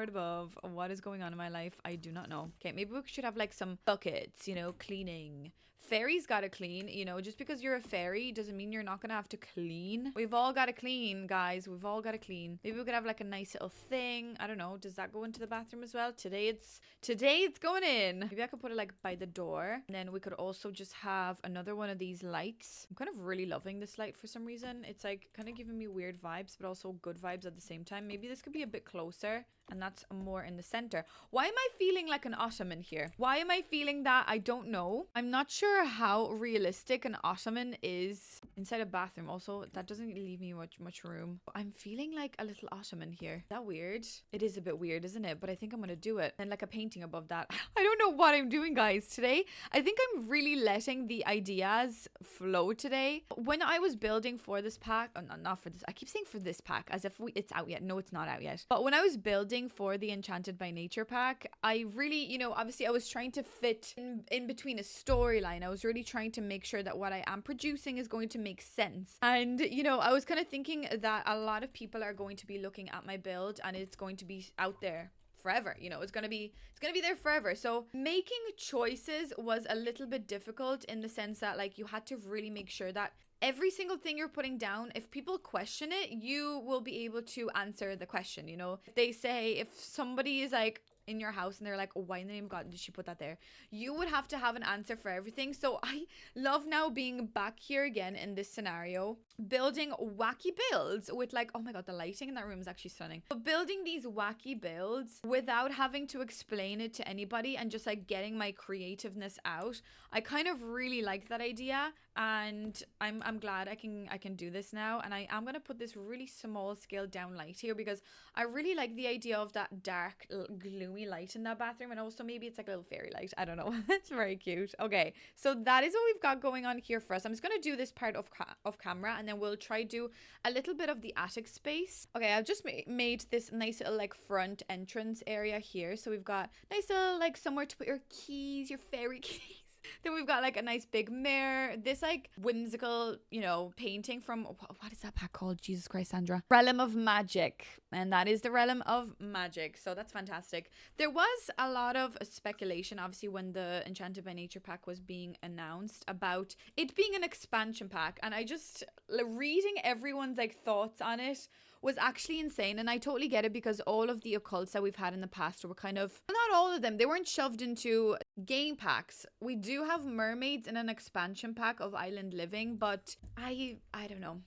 above, what is going on in my life? I do not know. Okay, maybe we should have like some buckets, you know, cleaning. Fairies gotta clean, you know, just because you're a fairy doesn't mean you're not gonna have to clean. We've all gotta clean, guys. We've all gotta clean. Maybe we could have like a nice little thing. I don't know. Does that go into the bathroom as well? Today it's going in. Maybe I could put it like by the door. And then we could also just have another one of these lights. I'm kind of really loving this light for some reason. It's like kind of giving me weird vibes, but also good vibes at the same time. Maybe this could be a bit closer And that's more in the center. Why am I feeling like an ottoman here? Why am I feeling that? I don't know. I'm not sure how realistic an ottoman is inside a bathroom. Also, that doesn't leave me much room. I'm feeling like a little ottoman here. Is that weird? It is a bit weird, isn't it? But I think I'm gonna do it. And like a painting above that. I don't know what I'm doing, guys, today. I think I'm really letting the ideas flow today. When I was building for this pack, not for this, I keep saying for this pack as if it's out yet. No, it's not out yet. But when I was building for the Enchanted by Nature pack, I really, you know, obviously I was trying to fit in between a storyline. I was really trying to make sure that what I am producing is going to make sense. And, you know, I was kind of thinking that a lot of people are going to be looking at my build and it's going to be out there forever. You know, it's gonna be there forever. So making choices was a little bit difficult in the sense that like you had to really make sure that every single thing you're putting down, if people question it, you will be able to answer the question. You know, if they say, if somebody is like in your house and they're like, oh, why in the name of God did she put that there? You would have to have an answer for everything. So I love now being back here again in this scenario, building wacky builds with like, oh my God, the lighting in that room is actually stunning. But building these wacky builds without having to explain it to anybody and just like getting my creativeness out. I kind of really like that idea, and I'm glad I can do this now. And I am gonna put this really small scale down light here because I really like the idea of that dark gloomy light in that bathroom, and also maybe it's like a little fairy light. I don't know. It's very cute. Okay, so that is what we've got going on here for us. I'm just gonna do this part off camera, and then we'll try do a little bit of the attic space. Okay, I've just made this nice little like front entrance area here. So we've got nice little like somewhere to put your keys, your fairy keys. Then we've got like a nice big mirror. This like whimsical, you know, painting from, what is that pack called? Jesus Christ, Sandra. Realm of Magic. And that is the Realm of Magic. So that's fantastic. There was a lot of speculation, obviously, when the Enchanted by Nature pack was being announced about it being an expansion pack. And I just, reading everyone's like thoughts on it was actually insane. And I totally get it because all of the occults that we've had in the past were kind of, well, not all of them, they weren't shoved into game packs. We do have mermaids in an expansion pack of Island Living, but I don't know.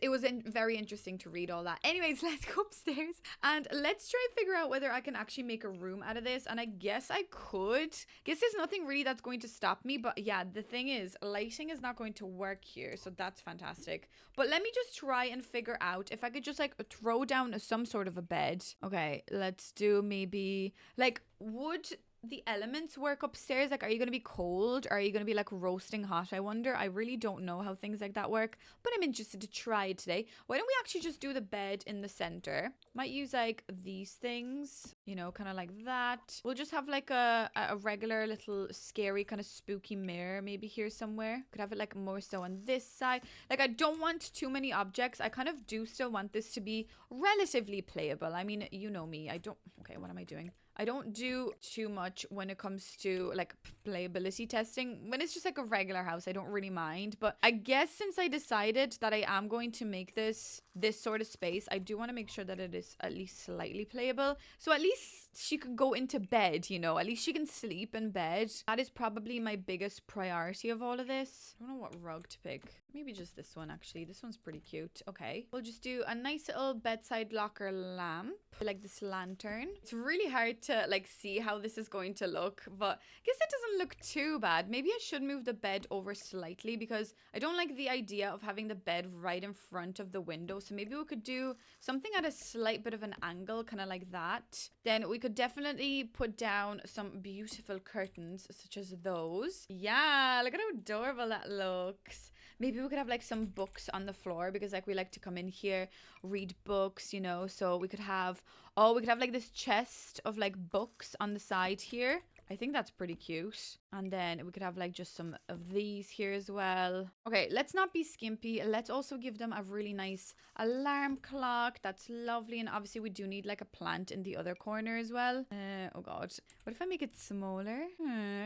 It was very interesting to read all that. Anyways, let's go upstairs and let's try and figure out whether I can actually make a room out of this. And I guess I could. Guess there's nothing really that's going to stop me. But yeah, the thing is, lighting is not going to work here. So that's fantastic. But let me just try and figure out if I could just like throw down some sort of a bed. Okay, let's do maybe like wood. The elements work upstairs. Like, are you going to be cold? Or are you going to be like roasting hot? I wonder. I really don't know how things like that work, but I'm interested to try it today. Why don't we actually just do the bed in the center? Might use like these things, you know, kind of like that. We'll just have like a regular little scary kind of spooky mirror maybe here somewhere. Could have it like more so on this side. Like, I don't want too many objects. I kind of do still want this to be relatively playable. I mean, you know me. Okay, what am I doing? I don't do too much when it comes to like playability testing. When it's just like a regular house, I don't really mind. But I guess since I decided that I am going to make this sort of space, I do want to make sure that it is at least slightly playable. So at least she could go into bed, you know, at least she can sleep in bed. That is probably my biggest priority of all of this. I don't know what rug to pick. Maybe just this one, actually. This one's pretty cute. Okay. We'll just do a nice little bedside locker lamp. Like this lantern. It's really hard to like see how this is going to look, but I guess it doesn't look too bad. Maybe I should move the bed over slightly because I don't like the idea of having the bed right in front of the window. So maybe we could do something at a slight bit of an angle, kind of like that. Then we could definitely put down some beautiful curtains such as those. Yeah, look at how adorable that looks. Maybe we could have like some books on the floor because like we like to come in here, read books, you know. So we could have like this chest of like books on the side here. I think that's pretty cute. And then we could have like just some of these here as well. Okay, let's not be skimpy. Let's also give them a really nice alarm clock. That's lovely. And obviously we do need like a plant in the other corner as well. Oh God. What if I make it smaller?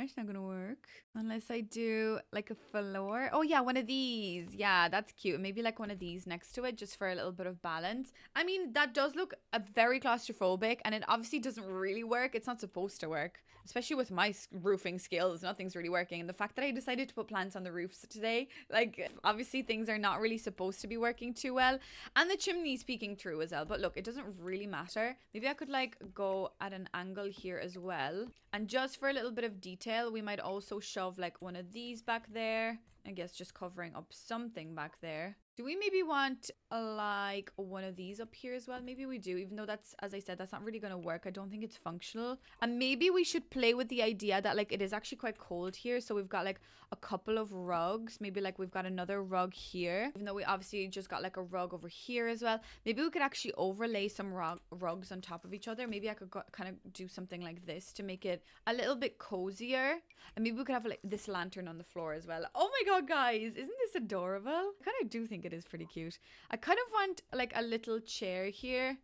it's not gonna work. Unless I do like a floor. Oh yeah, one of these. Yeah, that's cute. Maybe like one of these next to it just for a little bit of balance. I mean, that does look very claustrophobic and it obviously doesn't really work. It's not supposed to work. Especially with my roofing skills, nothing's really working. And the fact that I decided to put plants on the roofs today, like obviously things are not really supposed to be working too well. And the chimney's peeking through as well. But look, it doesn't really matter. Maybe I could like go at an angle here as well. And just for a little bit of detail, we might also shove like one of these back there. I guess just covering up something back there. Do we maybe want like one of these up here as well? Maybe we do, even though that's, as I said, that's not really going to work. I don't think it's functional. And maybe we should play with the idea that like it is actually quite cold here. So we've got like a couple of rugs. Maybe like we've got another rug here, even though we obviously just got like a rug over here as well. Maybe we could actually overlay some rugs on top of each other. Maybe I could kind of do something like this to make it a little bit cozier. And maybe we could have like this lantern on the floor as well. Oh my God, guys, isn't this adorable? I kind of do think it is pretty cute. I kind of want like a little chair here.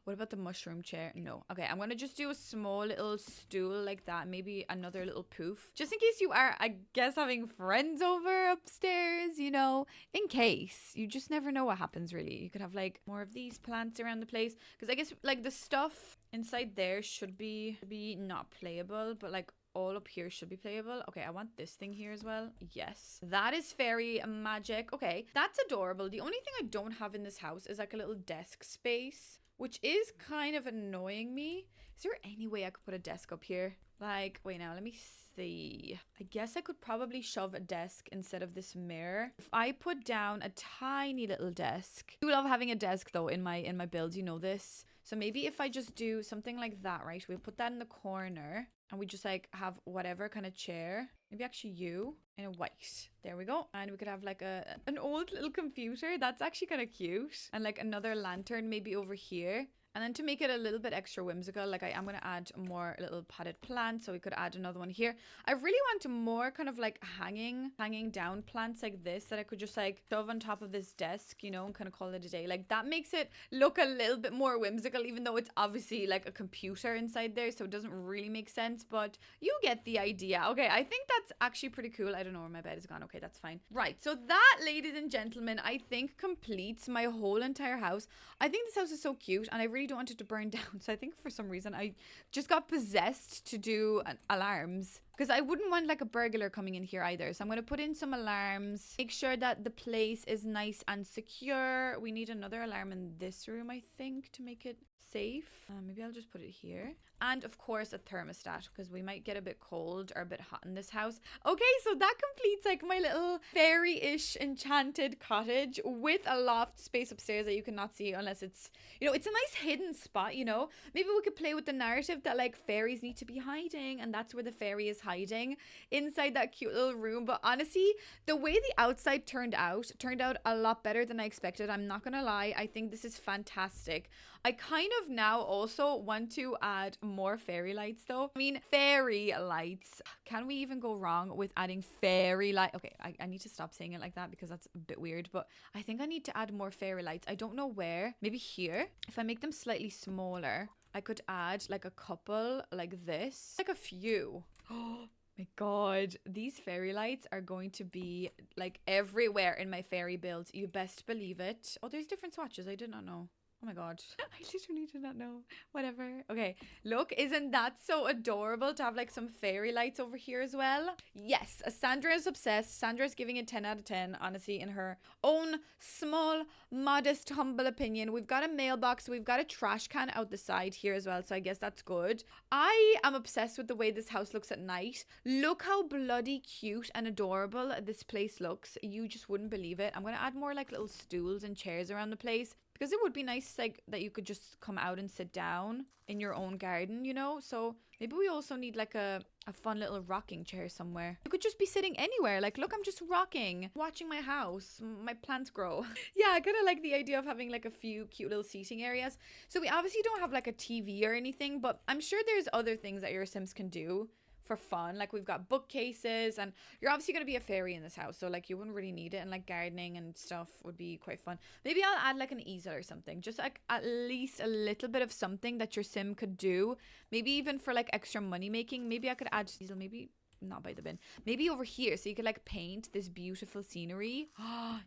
What about the mushroom chair? No. Okay, I'm gonna just do a small little stool like that. Maybe another little poof. Just in case you are, I guess, having friends over upstairs, you know, in case. You just never know what happens, really. You could have like more of these plants around the place. Because I guess like the stuff inside there should be not playable, but like all up here should be playable. Okay, I want this thing here as well. Yes, that is fairy magic. Okay, that's adorable. The only thing I don't have in this house is like a little desk space, which is kind of annoying me. Is there any way I could put a desk up here? Like, wait now, let me see. I guess I could probably shove a desk instead of this mirror. If I put down a tiny little desk. I do love having a desk though in my builds, you know this. So maybe if I just do something like that, right? We put that in the corner and we just like have whatever kind of chair. Maybe actually you in a white. There we go. And we could have like an old little computer. That's actually kind of cute. And like another lantern maybe over here. And then to make it a little bit extra whimsical, like I am going to add more little potted plants. So we could add another one here. I really want more kind of like hanging down plants like this that I could just like shove on top of this desk, you know, and kind of call it a day. Like that makes it look a little bit more whimsical, even though it's obviously like a computer inside there. So it doesn't really make sense, but you get the idea. Okay, I think that's actually pretty cool. I don't know where my bed is gone. Okay, that's fine. Right, so that, ladies and gentlemen, I think completes my whole entire house. I think this house is so cute and I really don't want it to burn down. So I think for some reason I just got possessed to do alarms, because I wouldn't want like a burglar coming in here either. So I'm going to put in some alarms, make sure that the place is nice and secure. We need another alarm in this room, I think, to make it safe. Maybe I'll just put it here. And of course a thermostat, because we might get a bit cold or a bit hot in this house. Okay, so that completes like my little fairy-ish enchanted cottage with a loft space upstairs that you cannot see unless it's, you know, it's a nice hidden spot, you know. Maybe we could play with the narrative that like fairies need to be hiding, and that's where the fairy is hiding, inside that cute little room. But honestly, the way the outside turned out a lot better than I expected. I'm not gonna lie, I think this is fantastic. I kind of now also want to add more fairy lights though. I mean, fairy lights. Can we even go wrong with adding fairy light? Okay, I need to stop saying it like that because that's a bit weird, but I think I need to add more fairy lights. I don't know where. Maybe here. If I make them slightly smaller, I could add like a couple like this. Like a few. Oh my God, these fairy lights are going to be like everywhere in my fairy builds. You best believe it. Oh, there's different swatches. I did not know. Oh my God, I literally did not know. Whatever. Okay, look, isn't that so adorable to have like some fairy lights over here as well? Yes, Sandra is obsessed. Sandra is giving it 10 out of 10, honestly, in her own small, modest, humble opinion. We've got a mailbox. We've got a trash can out the side here as well, so I guess that's good. I am obsessed with the way this house looks at night. Look how bloody cute and adorable this place looks. You just wouldn't believe it. I'm going to add more like little stools and chairs around the place, because it would be nice like that you could just come out and sit down in your own garden, you know. So maybe we also need like a fun little rocking chair somewhere. You could just be sitting anywhere. Like, look, I'm just rocking, watching my house, my plants grow. Yeah, I kind of like the idea of having like a few cute little seating areas. So we obviously don't have like a TV or anything, but I'm sure there's other things that your Sims can do for fun. Like we've got bookcases, and you're obviously going to be a fairy in this house, so like you wouldn't really need it, and like gardening and stuff would be quite fun. Maybe I'll add like an easel or something, just like at least a little bit of something that your Sim could do, maybe even for like extra money making. Maybe I could add easel, maybe not by the bin. Maybe over here so you could like paint this beautiful scenery.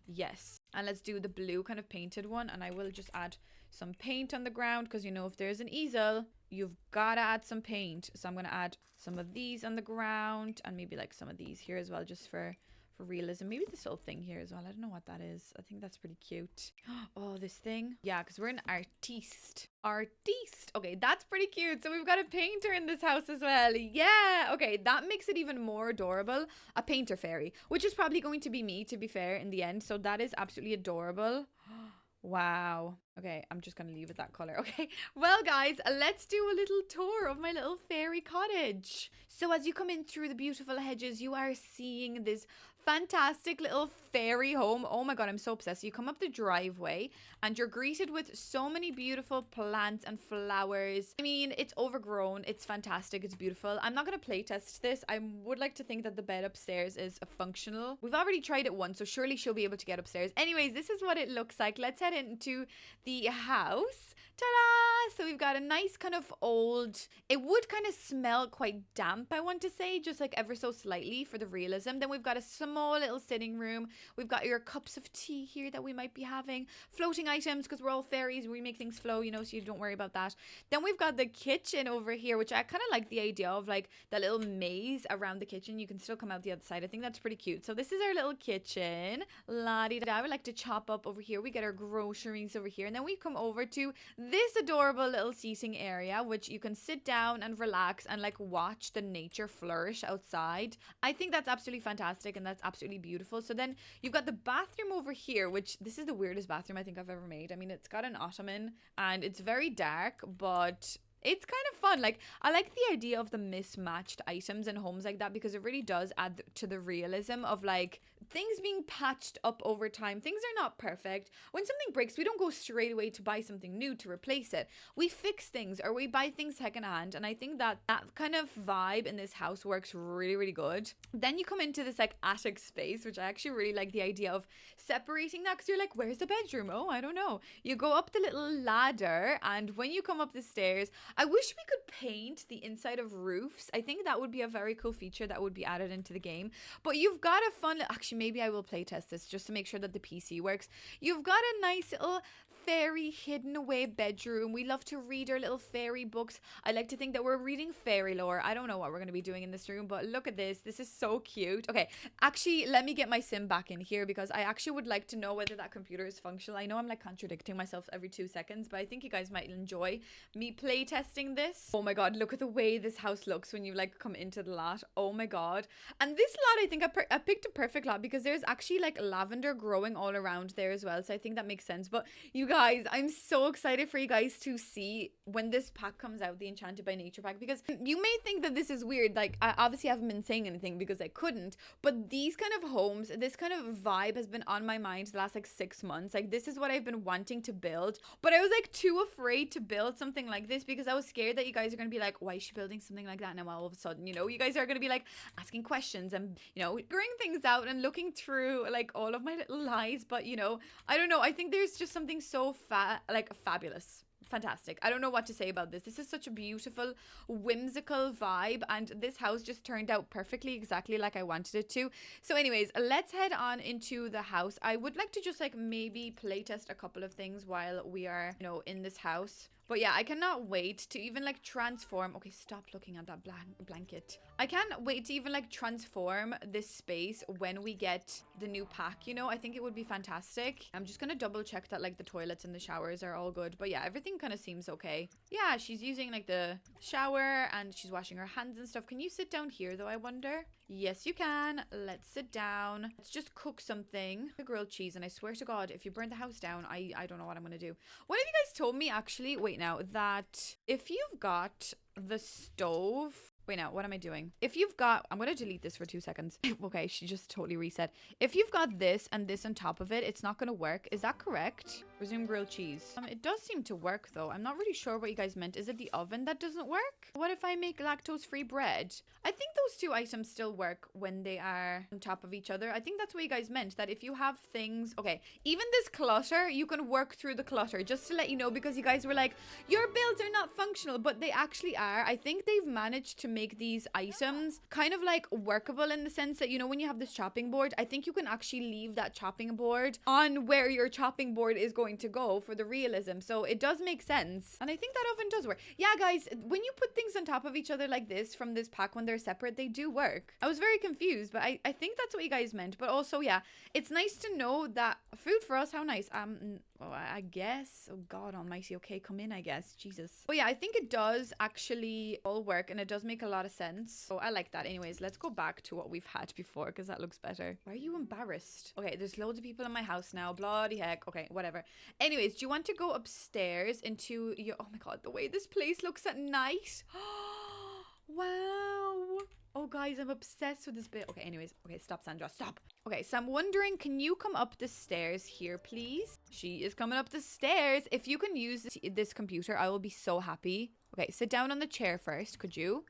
Yes. And let's do the blue kind of painted one. And I will just add some paint on the ground because, you know, if there's an easel, you've got to add some paint. So I'm going to add some of these on the ground and maybe like some of these here as well, just for realism. Maybe this little thing here as well. I don't know what that is. I think that's pretty cute. Oh, this thing. Yeah, because we're an artiste. Artiste. Okay, that's pretty cute. So we've got a painter in this house as well. Yeah. Okay, that makes it even more adorable. A painter fairy, which is probably going to be me, to be fair, in the end. So that is absolutely adorable. Wow. Okay, I'm just gonna leave it that color. Okay, well guys, let's do a little tour of my little fairy cottage. So as you come in through the beautiful hedges, you are seeing this fantastic little fairy home. Oh my god, I'm so obsessed. You come up the driveway and you're greeted with so many beautiful plants and flowers. I mean, it's overgrown. It's fantastic. It's beautiful. I'm not going to play test this. I would like to think that the bed upstairs is functional. We've already tried it once, so surely she'll be able to get upstairs. Anyways, this is what it looks like. Let's head into the house. Ta-da! So we've got a nice kind of old, it would kind of smell quite damp, I want to say, just like ever so slightly for the realism. Then we've got a small little sitting room. We've got your cups of tea here that we might be having. Floating items, because we're all fairies. We make things flow, you know, so you don't worry about that. Then we've got the kitchen over here, which I kind of like the idea of, like that little maze around the kitchen. You can still come out the other side. I think that's pretty cute. So this is our little kitchen. La-di-da. I would like to chop up over here. We get our groceries over here. And then we come over to this adorable little seating area, which you can sit down and relax and like watch the nature flourish outside. I think that's absolutely fantastic and that's absolutely beautiful. So then you've got the bathroom over here, which this is the weirdest bathroom I think I've ever made. I mean, it's got an ottoman and it's very dark, but it's kind of fun. Like, I like the idea of the mismatched items in homes like that because it really does add to the realism of like things being patched up over time. Things are not perfect. When something breaks, we don't go straight away to buy something new to replace it. We fix things or we buy things secondhand. And I think that that kind of vibe in this house works really, really good. Then you come into this like attic space, which I actually really like the idea of separating that because you're like, where's the bedroom? Oh, I don't know. You go up the little ladder and when you come up the stairs, I wish we could paint the inside of roofs. I think that would be a very cool feature that would be added into the game. But you've got a fun, actually maybe I will play test this just to make sure that the PC works. You've got a nice little fairy hidden away bedroom. We love to read our little fairy books. I like to think that we're reading fairy lore. I don't know what we're going to be doing in this room, but look at this. This is so cute. Okay, actually, let me get my sim back in here because I actually would like to know whether that computer is functional. I know I'm like contradicting myself every 2 seconds, but I think you guys might enjoy me play testing this. Oh my god, look at the way this house looks when you like come into the lot. Oh my god. And this lot, I think I picked a perfect lot because there's actually like lavender growing all around there as well. So I think that makes sense. But you guys, I'm so excited for you guys to see when this pack comes out, the Enchanted by Nature pack, because you may think that this is weird. Like, I obviously haven't been saying anything because I couldn't, but these kind of homes, this kind of vibe has been on my mind the last like 6 months. Like, this is what I've been wanting to build, but I was like too afraid to build something like this because I was scared that you guys are going to be like, why is she building something like that now all of a sudden? You know, you guys are going to be like asking questions and, you know, figuring things out and looking through like all of my little lies. But, you know, I don't know. I think there's just something so fabulous. Fantastic. I don't know what to say about this. This is such a beautiful, whimsical vibe, and this house just turned out perfectly, exactly like I wanted it to. So anyways, let's head on into the house. I would like to just like maybe playtest a couple of things while we are, you know, in this house. But yeah, I cannot wait to even like transform. Okay, stop looking at that blanket. I can't wait to even like transform this space when we get the new pack, you know. I think it would be fantastic. I'm just gonna double check that like the toilets and the showers are all good. But yeah, everything kind of seems okay. Yeah, she's using like the shower and she's washing her hands and stuff. Can you sit down here though, I wonder? Yes, you can. Let's sit down. Let's just cook something. The grilled cheese. And I swear to God, if you burn the house down, I don't know what I'm going to do. One of you guys told me, actually, wait now, that if you've got the stove... Wait now, what am I doing? If you've got... I'm going to delete this for 2 seconds. Okay, she just totally reset. If you've got this and this on top of it, it's not going to work. Is that correct? Resume grilled cheese. It does seem to work though. I'm not really sure what you guys meant. Is it the oven that doesn't work? What if I make lactose-free bread? I think those two items still work when they are on top of each other. I think that's what you guys meant, that if you have things... Okay, even this clutter, you can work through the clutter, just to let you know, because you guys were like, your builds are not functional, but they actually are. I think they've managed to make these items kind of like workable in the sense that, you know, when you have this chopping board, I think you can actually leave that chopping board on where your chopping board is going to go for the realism. So it does make sense. And I think that oven does work. Yeah, guys, when you put things on top of each other like this from this pack when they're separate, they do work. I was very confused, but I think that's what you guys meant. But also, yeah, it's nice to know that food for us, how nice. Oh, I guess. Oh, God almighty. Okay, come in, I guess. Jesus. But yeah, I think it does actually all work and it does make a lot of sense. So I like that. Anyways, let's go back to what we've had before because that looks better. Why are you embarrassed? Okay, there's loads of people in my house now. Bloody heck. Okay, whatever. Anyways, do you want to go upstairs into your... Oh my God, the way this place looks at night. Wow. Oh, guys, I'm obsessed with this bit. Okay, anyways. Okay, stop, Sandra. Stop. Okay, so I'm wondering, can you come up the stairs here, please? She is coming up the stairs. If you can use this computer, I will be so happy. Okay, sit down on the chair first. Could you?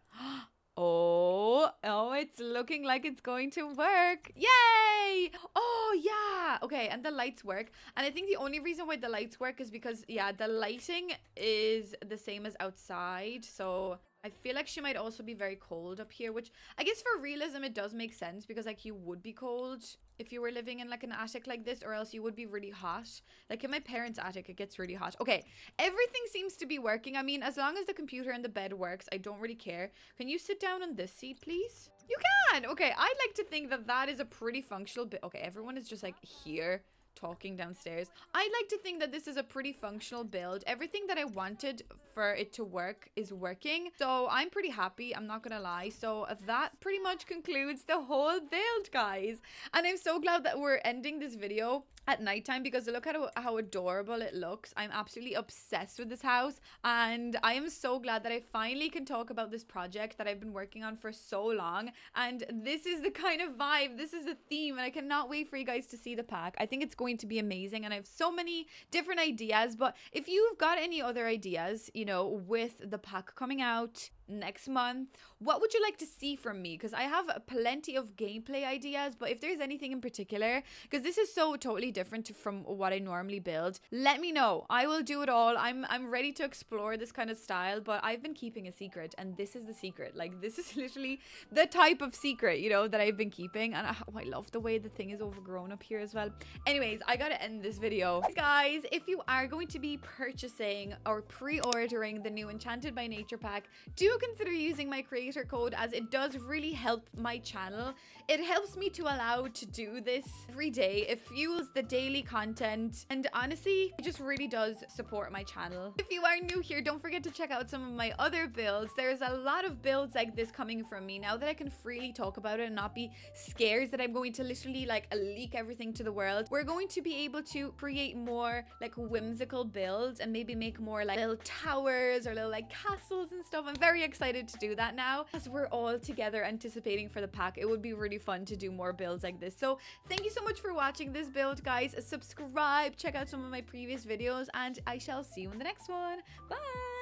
Oh, it's looking like it's going to work. Yay! Oh, yeah. Okay, and the lights work. And I think the only reason why the lights work is because, yeah, the lighting is the same as outside. So I feel like she might also be very cold up here, which I guess for realism, it does make sense because like you would be cold if you were living in like an attic like this, or else you would be really hot. Like in my parents' attic, it gets really hot. Okay, everything seems to be working. I mean, as long as the computer and the bed works, I don't really care. Can you sit down on this seat, please? You can. Okay, I'd like to think that that is a pretty functional bit. Okay, everyone is just like here talking downstairs. I'd like to think that this is a pretty functional build. Everything that I wanted for it to work is working. So I'm pretty happy, I'm not gonna lie. So that pretty much concludes the whole build, guys. And I'm so glad that we're ending this video at nighttime because look at how adorable it looks. I'm absolutely obsessed with this house and I am so glad that I finally can talk about this project that I've been working on for so long. And this is the kind of vibe, this is the theme, and I cannot wait for you guys to see the pack. I think it's going to be amazing and I have so many different ideas, but if you've got any other ideas, you know, with the pack coming out next month, what would you like to see from me? Because I have plenty of gameplay ideas, but if there's anything in particular, because this is so totally different from what I normally build, let me know. I will do it all. I'm ready to explore this kind of style, but I've been keeping a secret and this is the secret. Like this is literally the type of secret, you know, that I've been keeping. And I love the way the thing is overgrown up here as well. Anyways, I gotta end this video. Guys, if you are going to be purchasing or pre-ordering the new Enchanted by Nature pack, do consider using my creator code as it does really help my channel. It helps me to allow to do this every day. It fuels the daily content and honestly, it just really does support my channel. If you are new here, don't forget to check out some of my other builds. There's a lot of builds like this coming from me now that I can freely talk about it and not be scared that I'm going to literally like leak everything to the world. We're going to be able to create more like whimsical builds and maybe make more like little towers or little like castles and stuff. I'm very excited to do that now as we're all together anticipating for the pack. It would be really fun to do more builds like this. So thank you so much for watching this build, guys. Subscribe, check out some of my previous videos, and I shall see you in the next one. Bye.